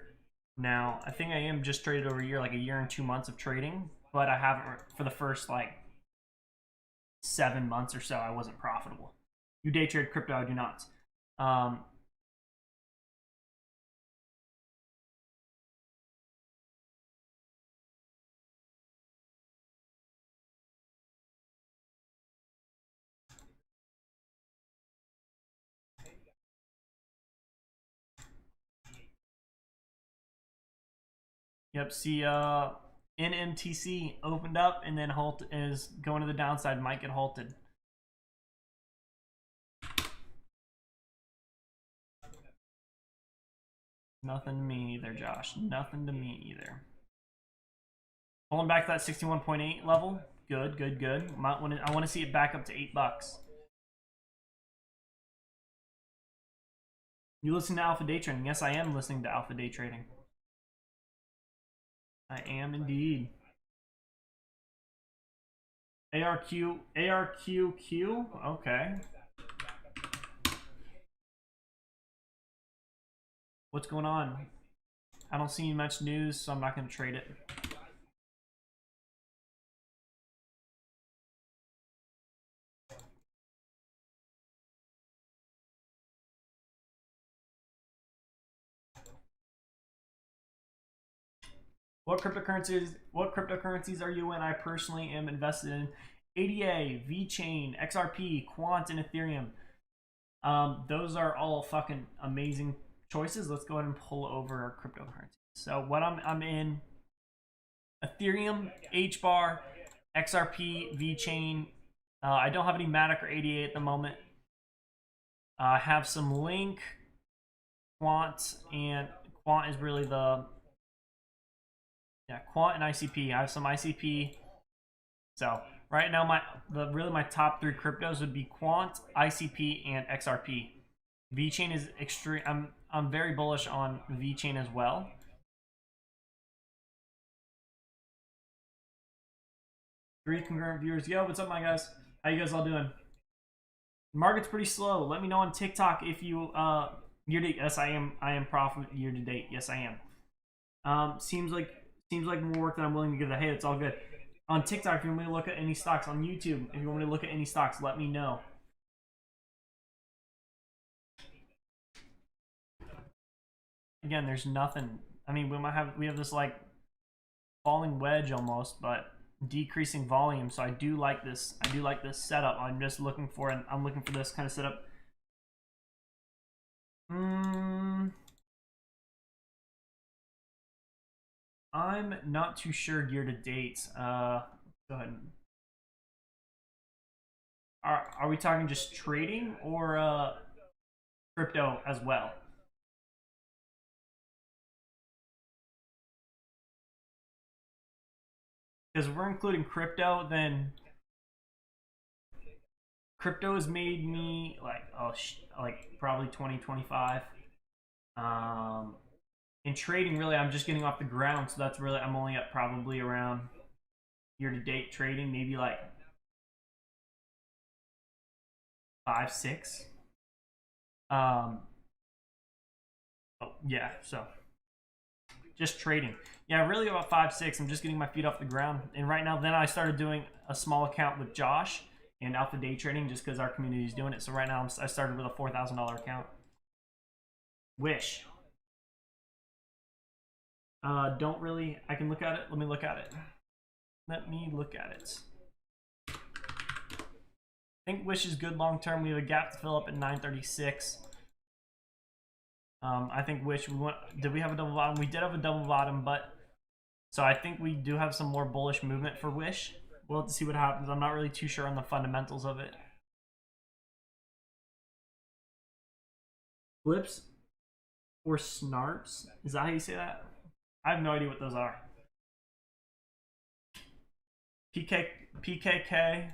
now. I think I am just traded over a year, like a year and 2 months of trading, but I haven't for the first like 7 months or so. I wasn't profitable. You day trade crypto? I do not. Yep. See, NMTC opened up and then halt is going to the downside. Might get halted. Nothing to me either, Josh. Nothing to me either. Pulling back to that 61.8 level. Good, good, good. I want to see it back up to $8. You listen to Alpha Day Trading? Yes, I am listening to Alpha Day Trading. I am indeed. ARQQ. Okay. What's going on? I don't see much news, so I'm not going to trade it. What cryptocurrencies are you in? I personally am invested in ADA, VeChain, XRP, Quant, and Ethereum. Those are all fucking amazing choices. Let's go ahead and pull over our cryptocurrency. So what I'm in Ethereum, HBAR, XRP, VeChain. I don't have any Matic or ADA at the moment. I have some Link, Quant, and Quant is really the Quant and ICP. I have some ICP. So right now my top 3 cryptos would be Quant, ICP, and XRP. VeChain is extreme. I'm very bullish on VeChain as well. Three concurrent viewers. Yo, what's up, my guys? How you guys all doing? Market's pretty slow. Let me know on TikTok if you year to date. Yes, I am profit year to date. Yes, I am. Seems like more work than I'm willing to give. Hey, it's all good. On TikTok, if you want me to look at any stocks, on YouTube, if you want me to look at any stocks, let me know. Again, there's nothing. I mean, we have this like falling wedge almost, but decreasing volume. So I do like this. I do like this setup. I'm just looking for I'm looking for this kind of setup. I'm not too sure year to date. Go ahead. Are we talking just trading or crypto as well? Because if we're including crypto, then crypto has made me like probably 2025. In trading, really, I'm just getting off the ground, so that's really I'm only at probably around year to date trading, maybe like 5, 6. Oh yeah, so just trading. Yeah, really about 5, 6. I'm just getting my feet off the ground, and right now, then I started doing a small account with Josh and Alpha Day Trading just because our community is doing it. So right now, I started with a $4,000 account. Wish. Don't really. I can look at it. Let me look at it. Let me look at it. I think Wish is good long term. We have a gap to fill up at 936. I think Wish. Did we have a double bottom? We did have a double bottom, but so I think we do have some more bullish movement for Wish. We'll have to see what happens. I'm not really too sure on the fundamentals of it. Flips or snarps? Is that how you say that? I have no idea what those are. PKK.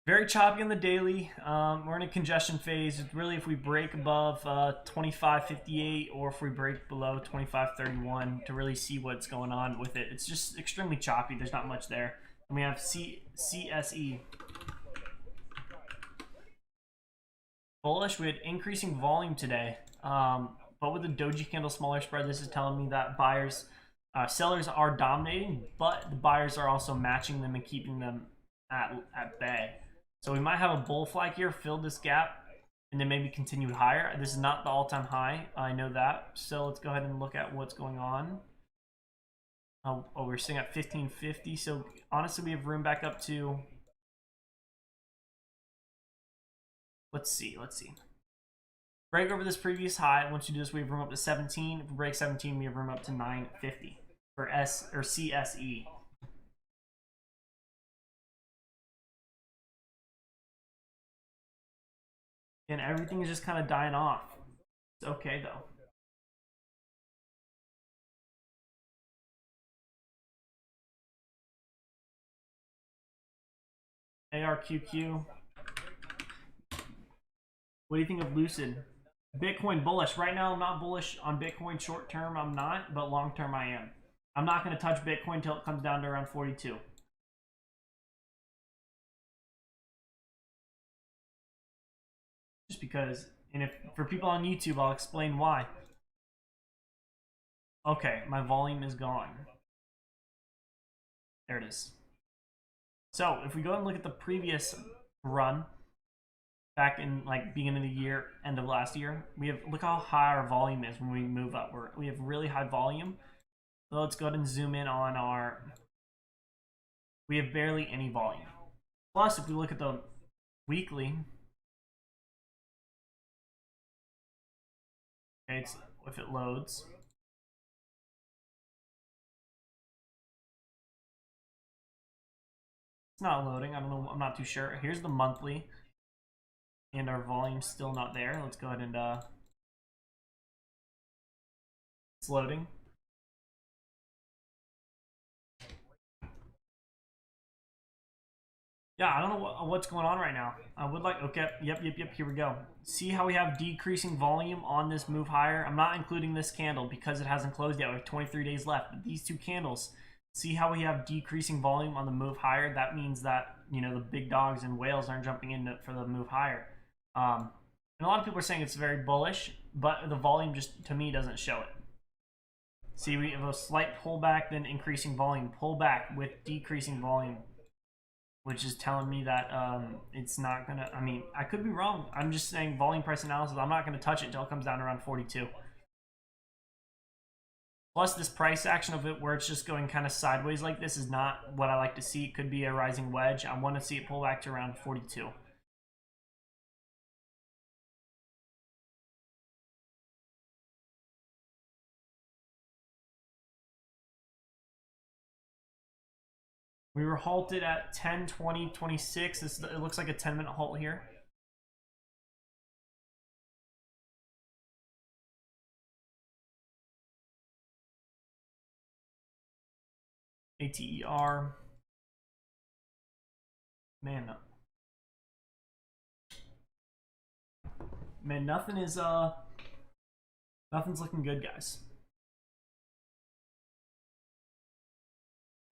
Very choppy on the daily. We're in a congestion phase. Really, if we break above 25.58 or if we break below 25.31 to really see what's going on with it. It's just extremely choppy. There's not much there. And we have CSE. Bullish. We had increasing volume today. But with the doji candle smaller spread, this is telling me that sellers are dominating, but the buyers are also matching them and keeping them at bay. So we might have a bull flag here, fill this gap, and then maybe continue higher. This is not the all-time high. I know that. So let's go ahead and look at what's going on. We're sitting at 1550. So honestly, we have room back up to. Let's see. Break over this previous high. Once you do this, we have room up to 17. If we break 17, we have room up to 950 for CSE. And everything is just kind of dying off. It's okay though. ARQQ. What do you think of Lucid? Bitcoin bullish. Right now, I'm not bullish on Bitcoin short term. I'm not, but long term, I am. I'm not going to touch Bitcoin until it comes down to around 42. Just because, and if for people on YouTube, I'll explain why. Okay, my volume is gone. There it is. So if we go and look at the previous run, back in like beginning of the year, end of last year, we have, look how high our volume is when we move up. We have really high volume. So let's go ahead and zoom in on our, we have barely any volume. Plus, if we look at the weekly, okay, if it loads. It's not loading. I don't know. I'm not too sure. Here's the monthly. And our volume's still not there. Let's go ahead and it's loading. Yeah, I don't know what's going on right now. I would like, okay, yep, here we go. See how we have decreasing volume on this move higher? I'm not including this candle because it hasn't closed yet. We have 23 days left. But these two candles, see how we have decreasing volume on the move higher? That means that, you know, the big dogs and whales aren't jumping in for the move higher. And a lot of people are saying it's very bullish, but the volume just, to me, doesn't show it. See, we have a slight pullback, then increasing volume, pullback with decreasing volume, which is telling me that it's not gonna, I mean, I could be wrong. I'm just saying volume price analysis, I'm not gonna touch it until it comes down to around 42. Plus this price action of it where it's just going kind of sideways like this is not what I like to see. It could be a rising wedge. I want to see it pull back to around 42. We were halted at 10, 20, 26. It looks like a 10-minute halt here. ATER. Man, nothing is nothing's looking good, guys.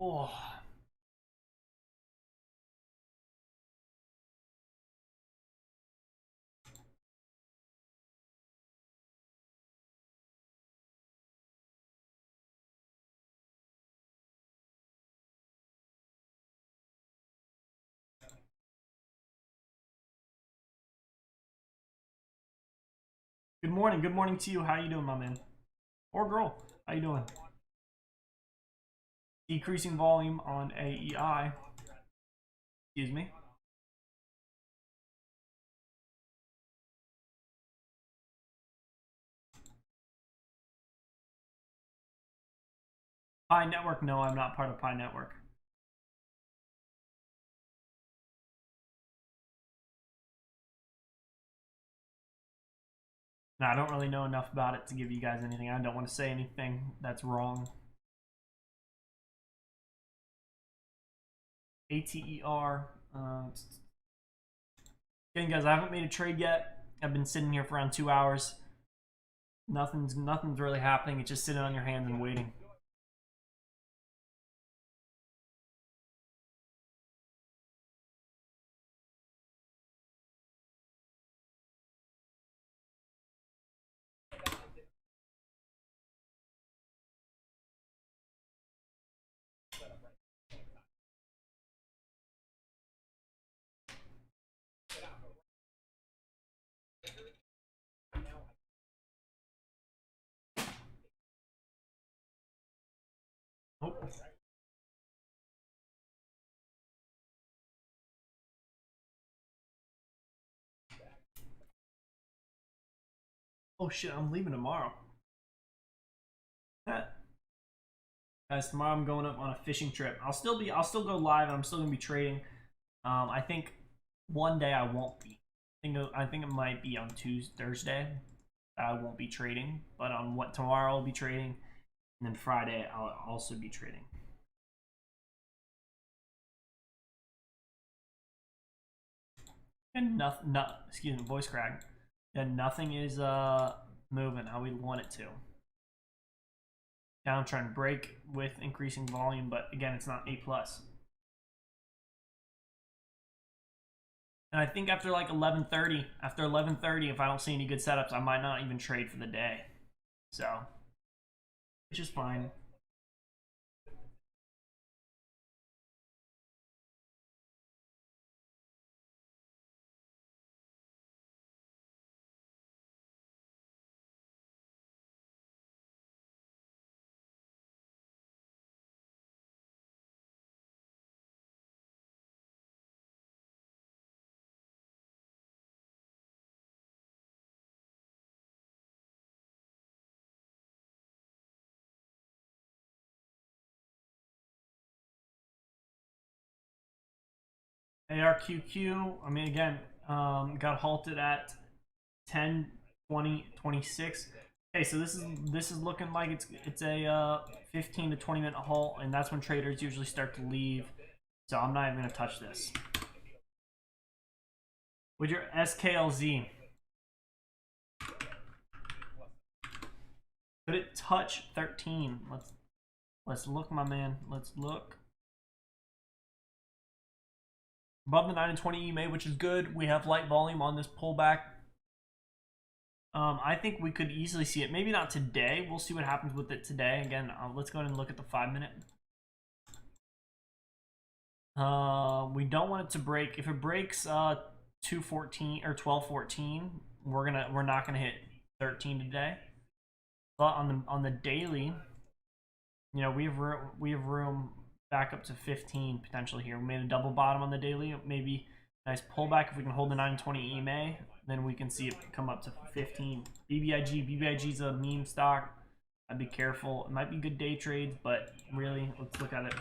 Oh. Good morning to you. How you doing, my man? Or girl, how you doing? Decreasing volume on AEI. Excuse me. Pi Network, no, I'm not part of Pi Network. No, I don't really know enough about it to give you guys anything. I don't want to say anything that's wrong. ATER. Again, guys, I haven't made a trade yet. I've been sitting here for around 2 hours. Nothing's really happening. It's just sitting on your hands and waiting. Oh. Oh shit, I'm leaving tomorrow. Guys, tomorrow I'm going up on a fishing trip. I'll still go live and I'm still gonna be trading. I think one day I won't be. I think it might be on Thursday that I won't be trading. But on tomorrow I'll be trading, and then Friday I'll also be trading. And excuse me, voice crack. And nothing is moving how we want it to. Downtrend break with increasing volume, but again, it's not A+. And I think after like 11:30, if I don't see any good setups, I might not even trade for the day. So, which is fine. ARQQ, I mean, again, got halted at 10, 20, 26. Okay, so this is looking like it's a 15 to 20 minute halt, and that's when traders usually start to leave. So I'm not even gonna touch this. With your SKLZ, could it touch 13? Let's look, my man. Let's look. Above the 9 and 20 EMA, which is good. We have light volume on this pullback. I think we could easily see it. Maybe not today. We'll see what happens with it today. Again, let's go ahead and look at the 5 minute. We don't want it to break. If it breaks 214 or 1214, we're not gonna hit 13 today. But on the daily, you know, we have room back up to 15 potentially here. We made a double bottom on the daily. Maybe nice pullback. If we can hold the 920 EMA, then we can see it come up to 15. BBIG is a meme stock. I'd be careful. It might be good day trades, but really, let's look at it.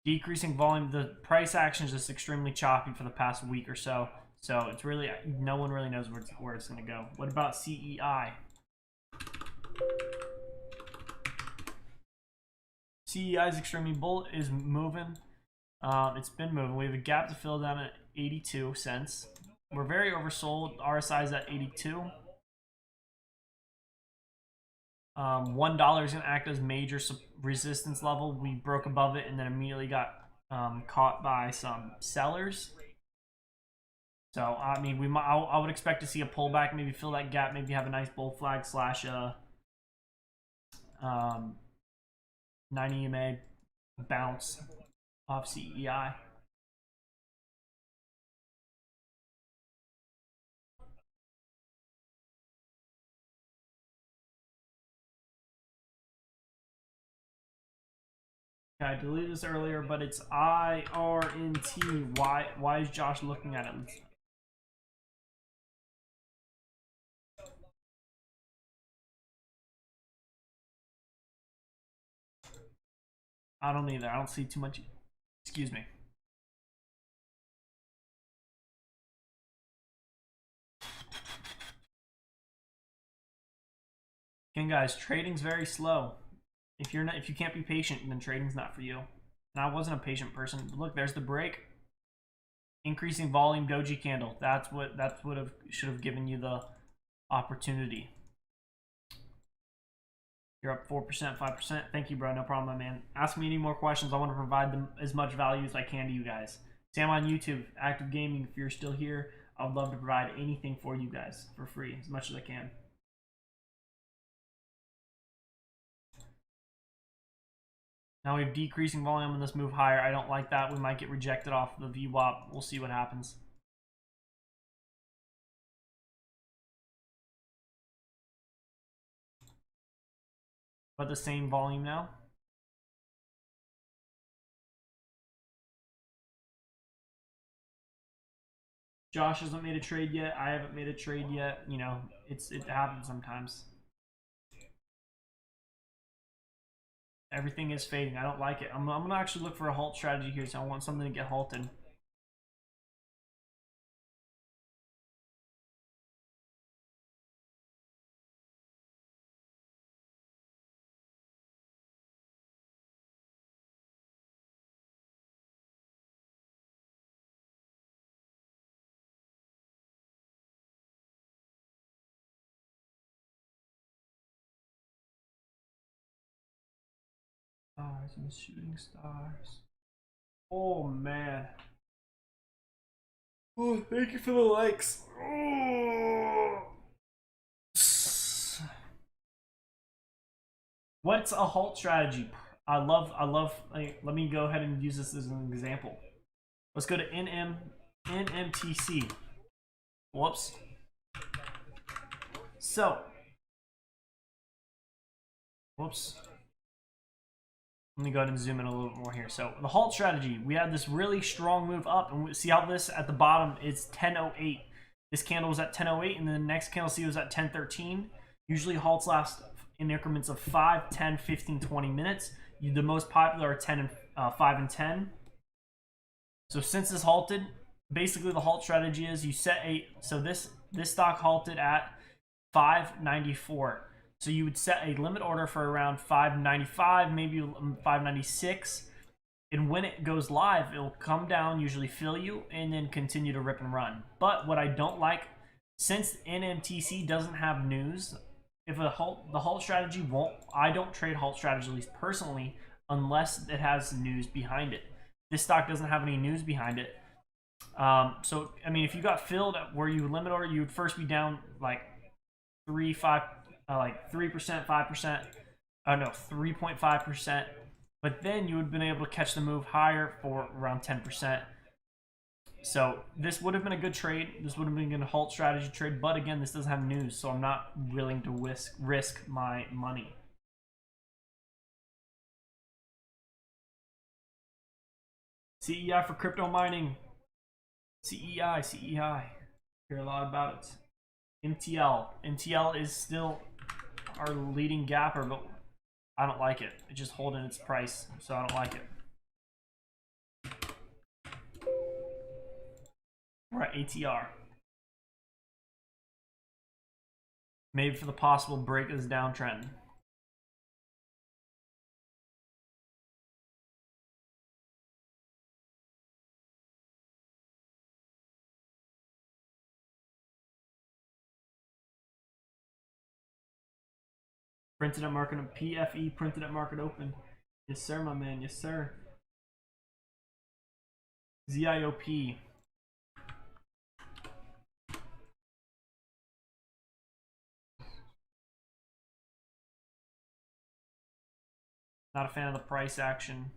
Decreasing volume. The price action is just extremely choppy for the past week or so. So it's really, no one really knows where it's going to go. What about CEI? CEI is extremely is moving. It's been moving. We have a gap to fill down at 82 cents. We're very oversold. RSI is at 82. $1 is going to act as major resistance level. We broke above it and then immediately got caught by some sellers. So I mean, I would expect to see a pullback, maybe fill that gap, maybe have a nice bull flag slash 9 EMA bounce off CEI. Okay, I deleted this earlier, but it's IRNT. Why is Josh looking at it? I don't either. I don't see too much. Excuse me. Again, guys, trading's very slow. If you can't be patient, then trading's not for you. And I wasn't a patient person. Look, there's the break. Increasing volume doji candle. That's what should have given you the opportunity. You're up 4%, 5%. Thank you, bro. No problem, my man. Ask me any more questions. I want to provide them as much value as I can to you guys. Sam on YouTube, Active Gaming. If you're still here, I would love to provide anything for you guys for free, as much as I can. Now we have decreasing volume and let's move higher. I don't like that. We might get rejected off the VWAP. We'll see what happens. But the same volume now. Josh hasn't made a trade yet. I haven't made a trade yet. You know, it happens sometimes. Everything is fading. I don't like it. I'm gonna actually look for a halt strategy here, so I want something to get halted. Stars and shooting stars. Oh man. Oh, thank you for the likes. Oh. What's a halt strategy? I love. Like, let me go ahead and use this as an example. Let's go to NMTC. Whoops. So. Whoops. Let me go ahead and zoom in a little bit more here. So the halt strategy, we had this really strong move up, and we see how this at the bottom is 10:08. This candle was at 10:08, and then the next candle see was at 10:13. Usually halts last in increments of 5, 10, 15, 20 minutes. The most popular are 10 and 5 and 10. So since this halted, basically the halt strategy is you set this stock halted at 594. So you would set a limit order for around 595, maybe 596. And when it goes live, it'll come down, usually fill you, and then continue to rip and run. But what I don't like, since NMTC doesn't have news, if the halt strategy won't, I don't trade halt strategy, at least personally, unless it has news behind it. This stock doesn't have any news behind it. So, I mean, if you got filled where you limit order, you would first be down like 3%, 5%. Oh no, 3.5%. But then you would have been able to catch the move higher for around 10%. So this would have been a good trade. This would have been a good halt strategy trade. But again, this doesn't have news, so I'm not willing to risk my money. CEI for crypto mining. CEI. Hear a lot about it. MTL is still our leading gapper, but I don't like it. It's just holding its price, so I don't like it. We're at ATR. Maybe for the possible break of this downtrend. Printed at market, PFE printed at market open. Yes, sir, my man. Yes, sir. ZIOP. Not a fan of the price action.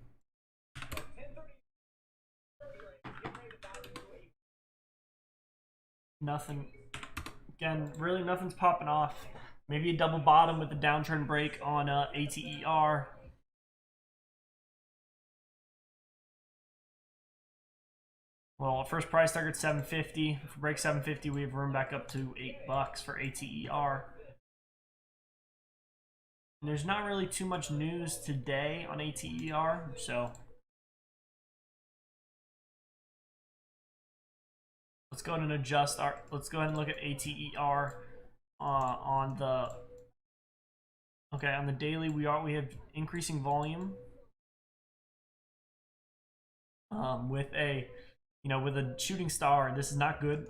Nothing. Again, really nothing's popping off. Maybe a double bottom with a downtrend break on ATER. Well, our first price target 750. If we break 750, we have room back up to $8 for ATER. And there's not really too much news today on ATER, so let's go ahead and adjust our. Let's go ahead and look at ATER on the. Okay, on the daily we have increasing volume with a you know, with a shooting star, this is not good.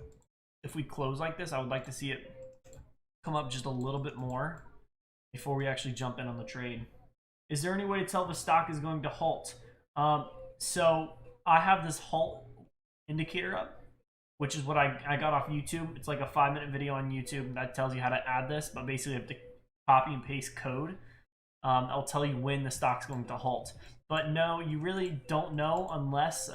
If we close like this, I would like to see it come up just a little bit more before we actually jump in on the trade. Is there any way to tell if the stock is going to halt? So I have this halt indicator up, which is what I got off YouTube. It's like a 5-minute video on YouTube that tells you how to add this, but basically you have to copy and paste code. I'll tell you when the stock's going to halt. But no, you really don't know unless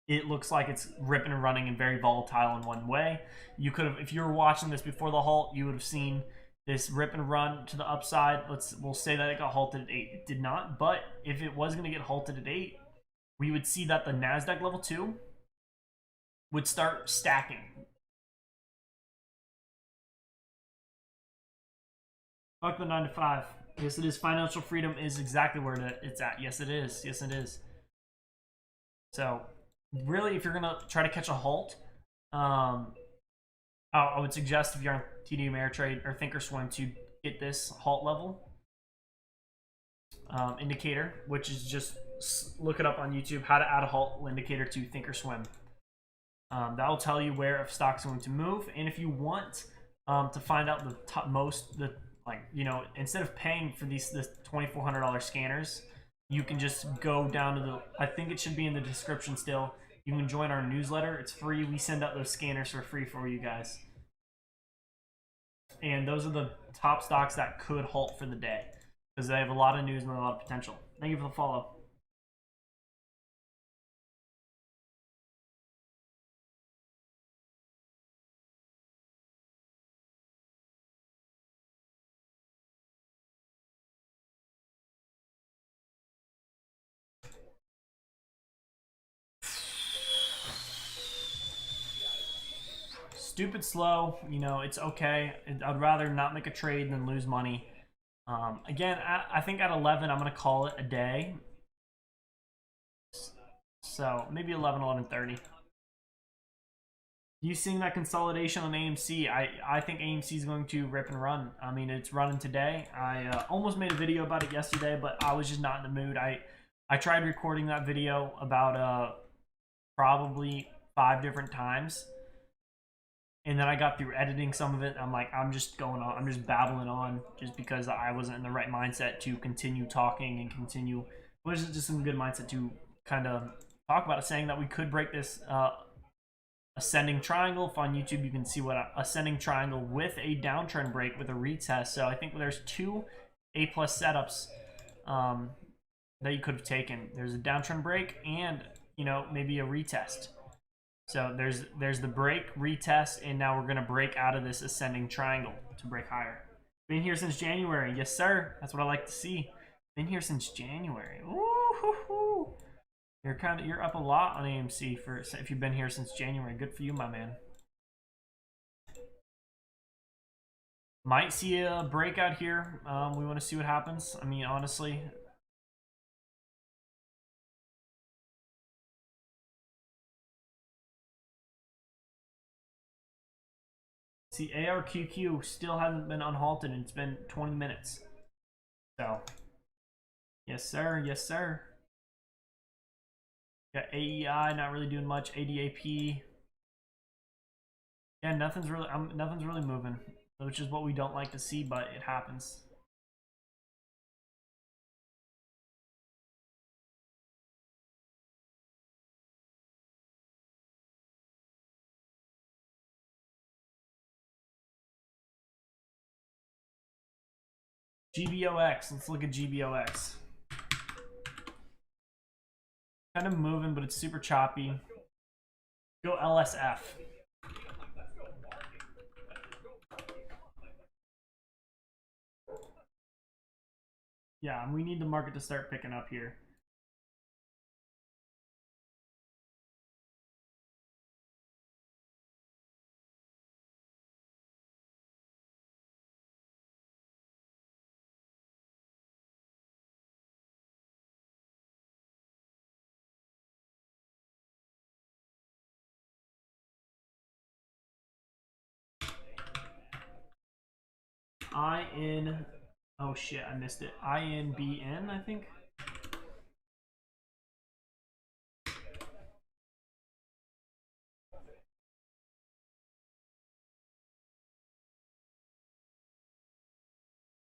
it looks like it's ripping and running and very volatile in one way. You could have, if you were watching this before the halt, you would have seen this rip and run to the upside. We'll say that it got halted at 8. It did not, but if it was going to get halted at 8, we would see that the NASDAQ level 2 would start stacking. Fuck the 9 to 5. Yes, it is. Financial freedom is exactly where it's at. Yes, it is. Yes, it is. So, really, if you're gonna try to catch a halt, I would suggest if you're on TD Ameritrade or Thinkorswim to get this halt level indicator, which is just look it up on YouTube, how to add a halt indicator to Thinkorswim. That will tell you where a stock's going to move, and if you want to find out the top like, you know, instead of paying for the $2,400 scanners, you can just go down to the, I think it should be in the description still. You can join our newsletter. It's free. We send out those scanners for free for you guys. And those are the top stocks that could halt for the day because they have a lot of news and a lot of potential. Thank you for the follow. Stupid slow, you know, it's okay. I'd rather not make a trade than lose money. Again, I think at 11, I'm going to call it a day. So maybe 11, 11:30. You seeing that consolidation on AMC? I think AMC is going to rip and run. I mean, it's running today. I almost made a video about it yesterday, but I was just not in the mood. I tried recording that video about probably 5 different times. And then I got through editing some of it. I'm like, I'm just babbling on just because I wasn't in the right mindset to continue talking and continue. It was just some good mindset to kind of talk about it, saying that we could break this ascending triangle. If on YouTube you can see what ascending triangle with a downtrend break with a retest. So I think there's 2 A+ setups that you could have taken. There's a downtrend break and, you know, maybe a retest. So there's the break, retest, and now we're going to break out of this ascending triangle to break higher. Been here since January. Yes, sir. That's what I like to see. Been here since January. Ooh, you're up a lot on AMC for if you've been here since January. Good for you, my man. Might see a breakout here. We want to see what happens. I mean, honestly, see, ARQQ still hasn't been unhalted, and it's been 20 minutes. So, yes, sir. Yes, sir. Got AEI not really doing much. ADAP. Yeah, nothing's really moving, which is what we don't like to see, but it happens. GBOX. Let's look at GBOX. Kind of moving, but it's super choppy. Go LSF. Yeah, we need the market to start picking up here. Oh shit, I missed it. INBN, I think.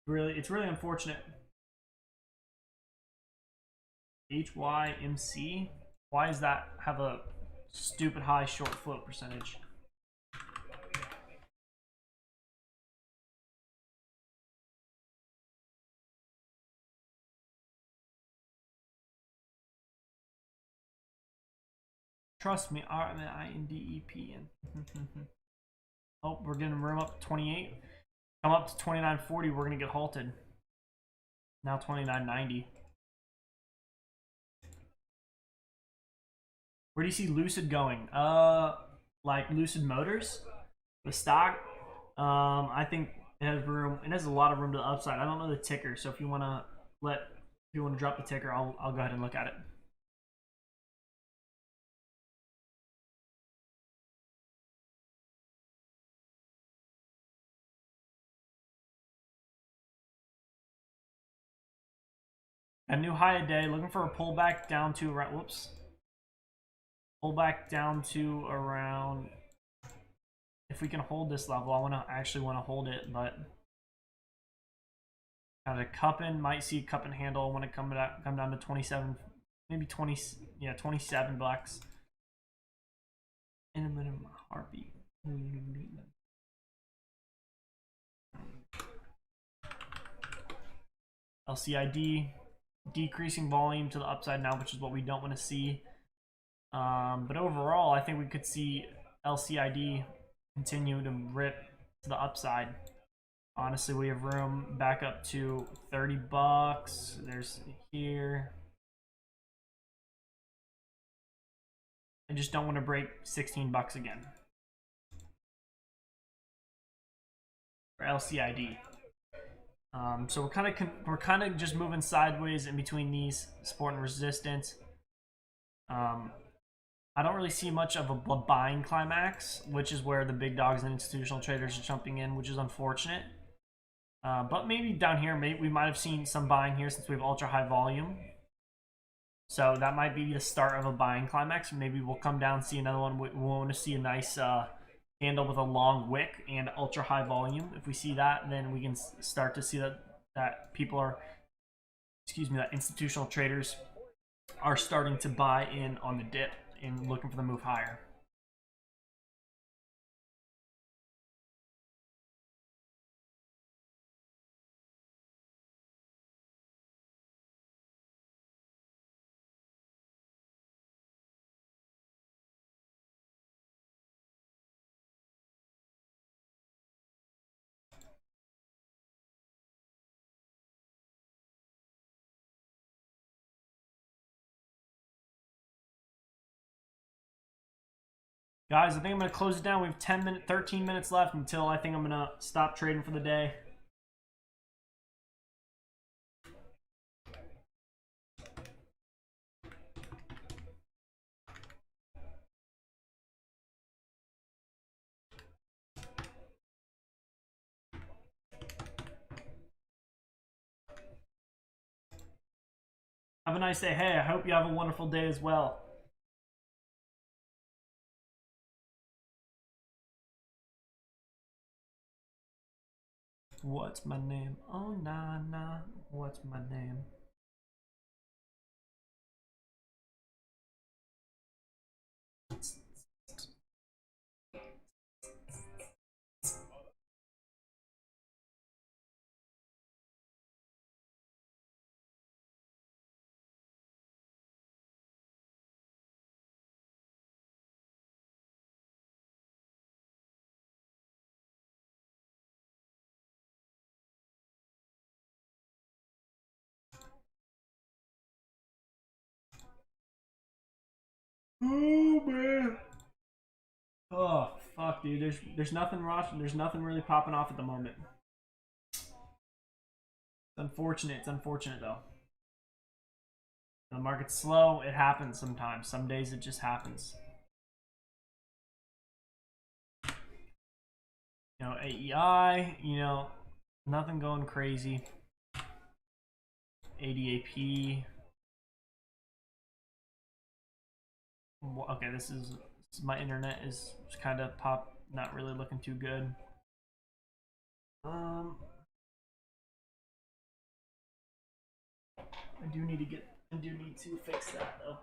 It's really unfortunate. HYMC. Why does that have a stupid high short float percentage? Trust me, INDEP. Oh, we're getting room up to 28. Come up to 29.40, we're gonna get halted. Now 29.90. Where do you see Lucid going? Like Lucid Motors, the stock. I think it has room. It has a lot of room to the upside. I don't know the ticker, so if you wanna drop the ticker, I'll go ahead and look at it. A new high a day. Looking for a pullback down to around. Whoops. Pullback down to around. If we can hold this level, I actually want to hold it, but kind of cupping. Might see cupping handle when it come down to 27, maybe 20. Yeah, 27 bucks. In a minute, heartbeat. LCID decreasing volume to the upside now, which is what we don't want to see. But overall, I think we could see LCID continue to rip to the upside. Honestly, we have room back up to 30 bucks. There's here. I just don't want to break 16 bucks again for LCID. So we're kind of just moving sideways in between these support and resistance. I don't really see much of a buying climax, which is where the big dogs and institutional traders are jumping in, which is unfortunate. But maybe down here, we might have seen some buying here since we have ultra high volume. So that might be the start of a buying climax. Maybe we'll come down, see another one. We'll want to see a nice candle with a long wick and ultra high volume. If we see that, then we can start to see that people are, that institutional traders are starting to buy in on the dip and looking for the move higher. Guys, I think I'm going to close it down. We have 13 minutes left until I think I'm going to stop trading for the day. Have a nice day. Hey, I hope you have a wonderful day as well. What's my name? Oh, nah, nah. What's my name? Oh, man. Oh, fuck, dude. There's nothing rushing. There's nothing really popping off at the moment. It's unfortunate. It's unfortunate, though. The market's slow. It happens sometimes. Some days it just happens. You know, AEI, nothing going crazy. ADAP. Okay, my internet is kind of not really looking too good. I do need to fix that though.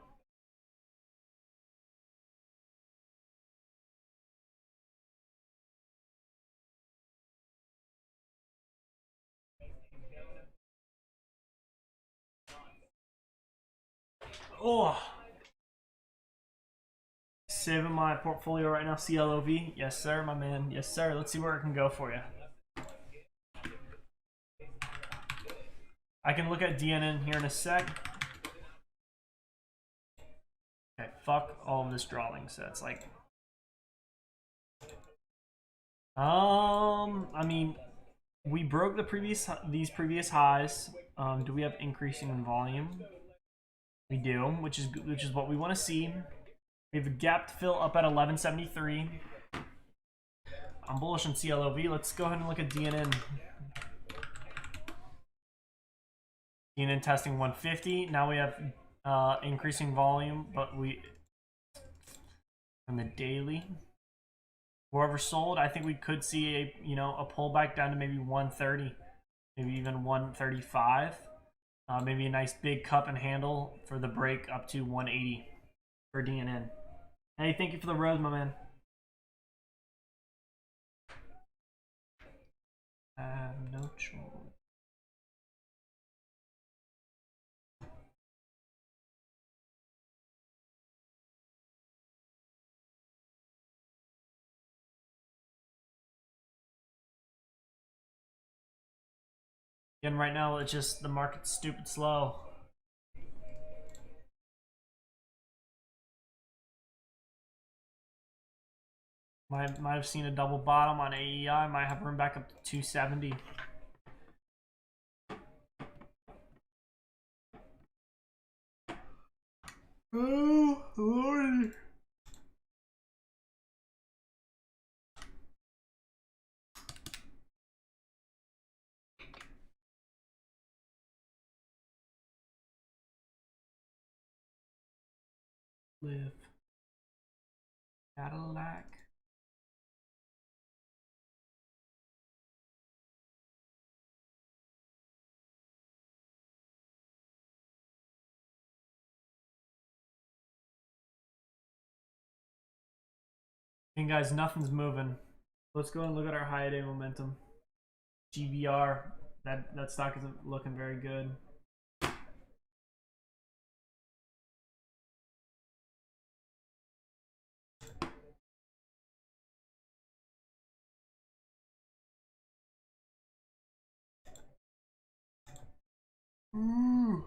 Oh, saving my portfolio right now. CLOV, yes sir, my man, yes sir. Let's see where it can go for you. I can look at DNN here in a sec. Okay, fuck all of this drawing sets. Like, I mean, we broke these previous highs. Do we have increasing in volume? We do, which is what we want to see. We have a gap to fill up at 1173. I'm bullish on CLOV. Let's go ahead and look at DNN. DNN testing 150. Now we have increasing volume, but we on the daily. Whoever sold, I think we could see a pullback down to maybe 130, maybe even 135. Maybe a nice big cup and handle for the break up to 180 for DNN. Hey, thank you for the rose, my man. I have no choice. Again, right now it's just the market's stupid slow. Might have seen a double bottom on AEI. Might have room back up to 270. Oh, Lordy. Live. Cadillac. And guys, nothing's moving. Let's go and look at our high day momentum. GBR. That stock isn't looking very good. Ooh.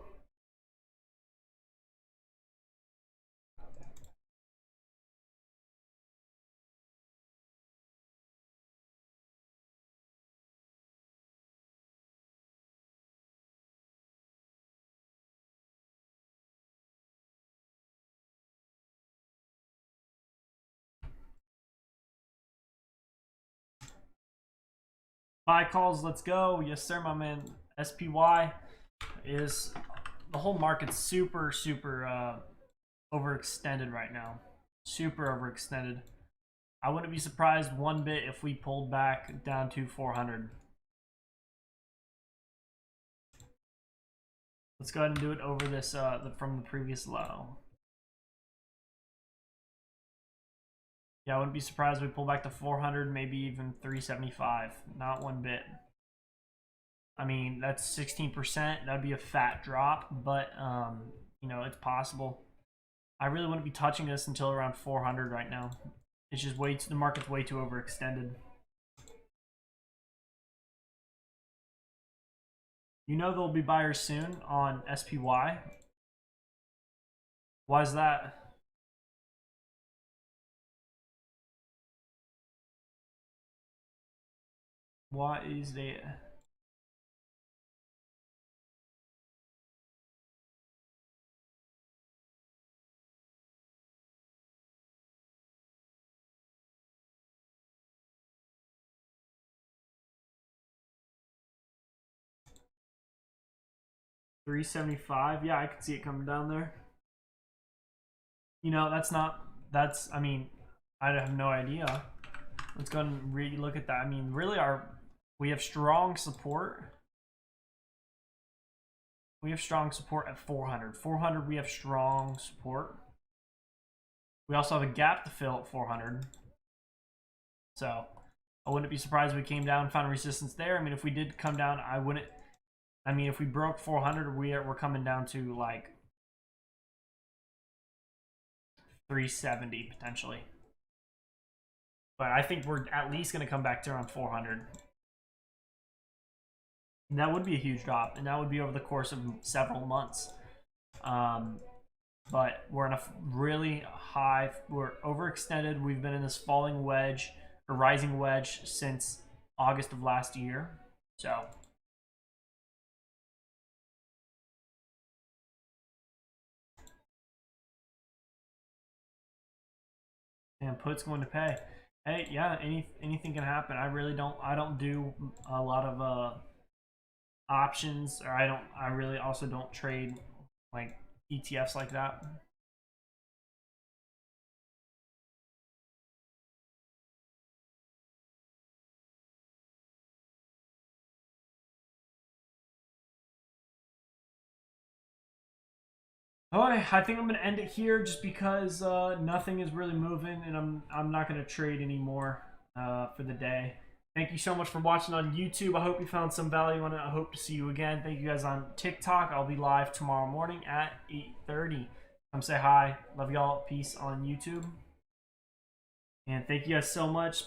Buy calls, let's go. Yes, sir, my man. SPY is the whole market's super overextended right now. Super overextended. I wouldn't be surprised one bit if we pulled back down to 400. Let's go ahead and do it over this from the previous low. Yeah, I wouldn't be surprised if we pull back to 400, maybe even 375. Not one bit. I mean, that's 16%. That'd be a fat drop, but it's possible. I really wouldn't be touching this until around 400 right now. It's just the market's way too overextended. You know there'll be buyers soon on SPY. Why is that? Why is that? $375. Yeah, I could see it coming down there. I mean, I have no idea. Let's go and re-look at that. I mean, really, we have strong support. We have strong support at 400. 400, we have strong support. We also have a gap to fill at 400. So I wouldn't be surprised if we came down and found resistance there. I mean, if we did come down, I wouldn't. I mean, if we broke 400, we're coming down to like 370 potentially. But I think we're at least going to come back to around 400. And that would be a huge drop, and that would be over the course of several months. But we're in a really high, we're overextended. We've been in this falling wedge, or rising wedge, since August of last year. So and put's going to pay. Hey, yeah, anything can happen. I don't do a lot of options, or I really also don't trade like ETFs like that. Alright, I think I'm gonna end it here just because nothing is really moving, and I'm not gonna trade anymore for the day. Thank you so much for watching on YouTube. I hope you found some value on it. I hope to see you again. Thank you guys on TikTok. I'll be live tomorrow morning at 8:30. Come say hi. Love y'all. Peace on YouTube. And thank you guys so much.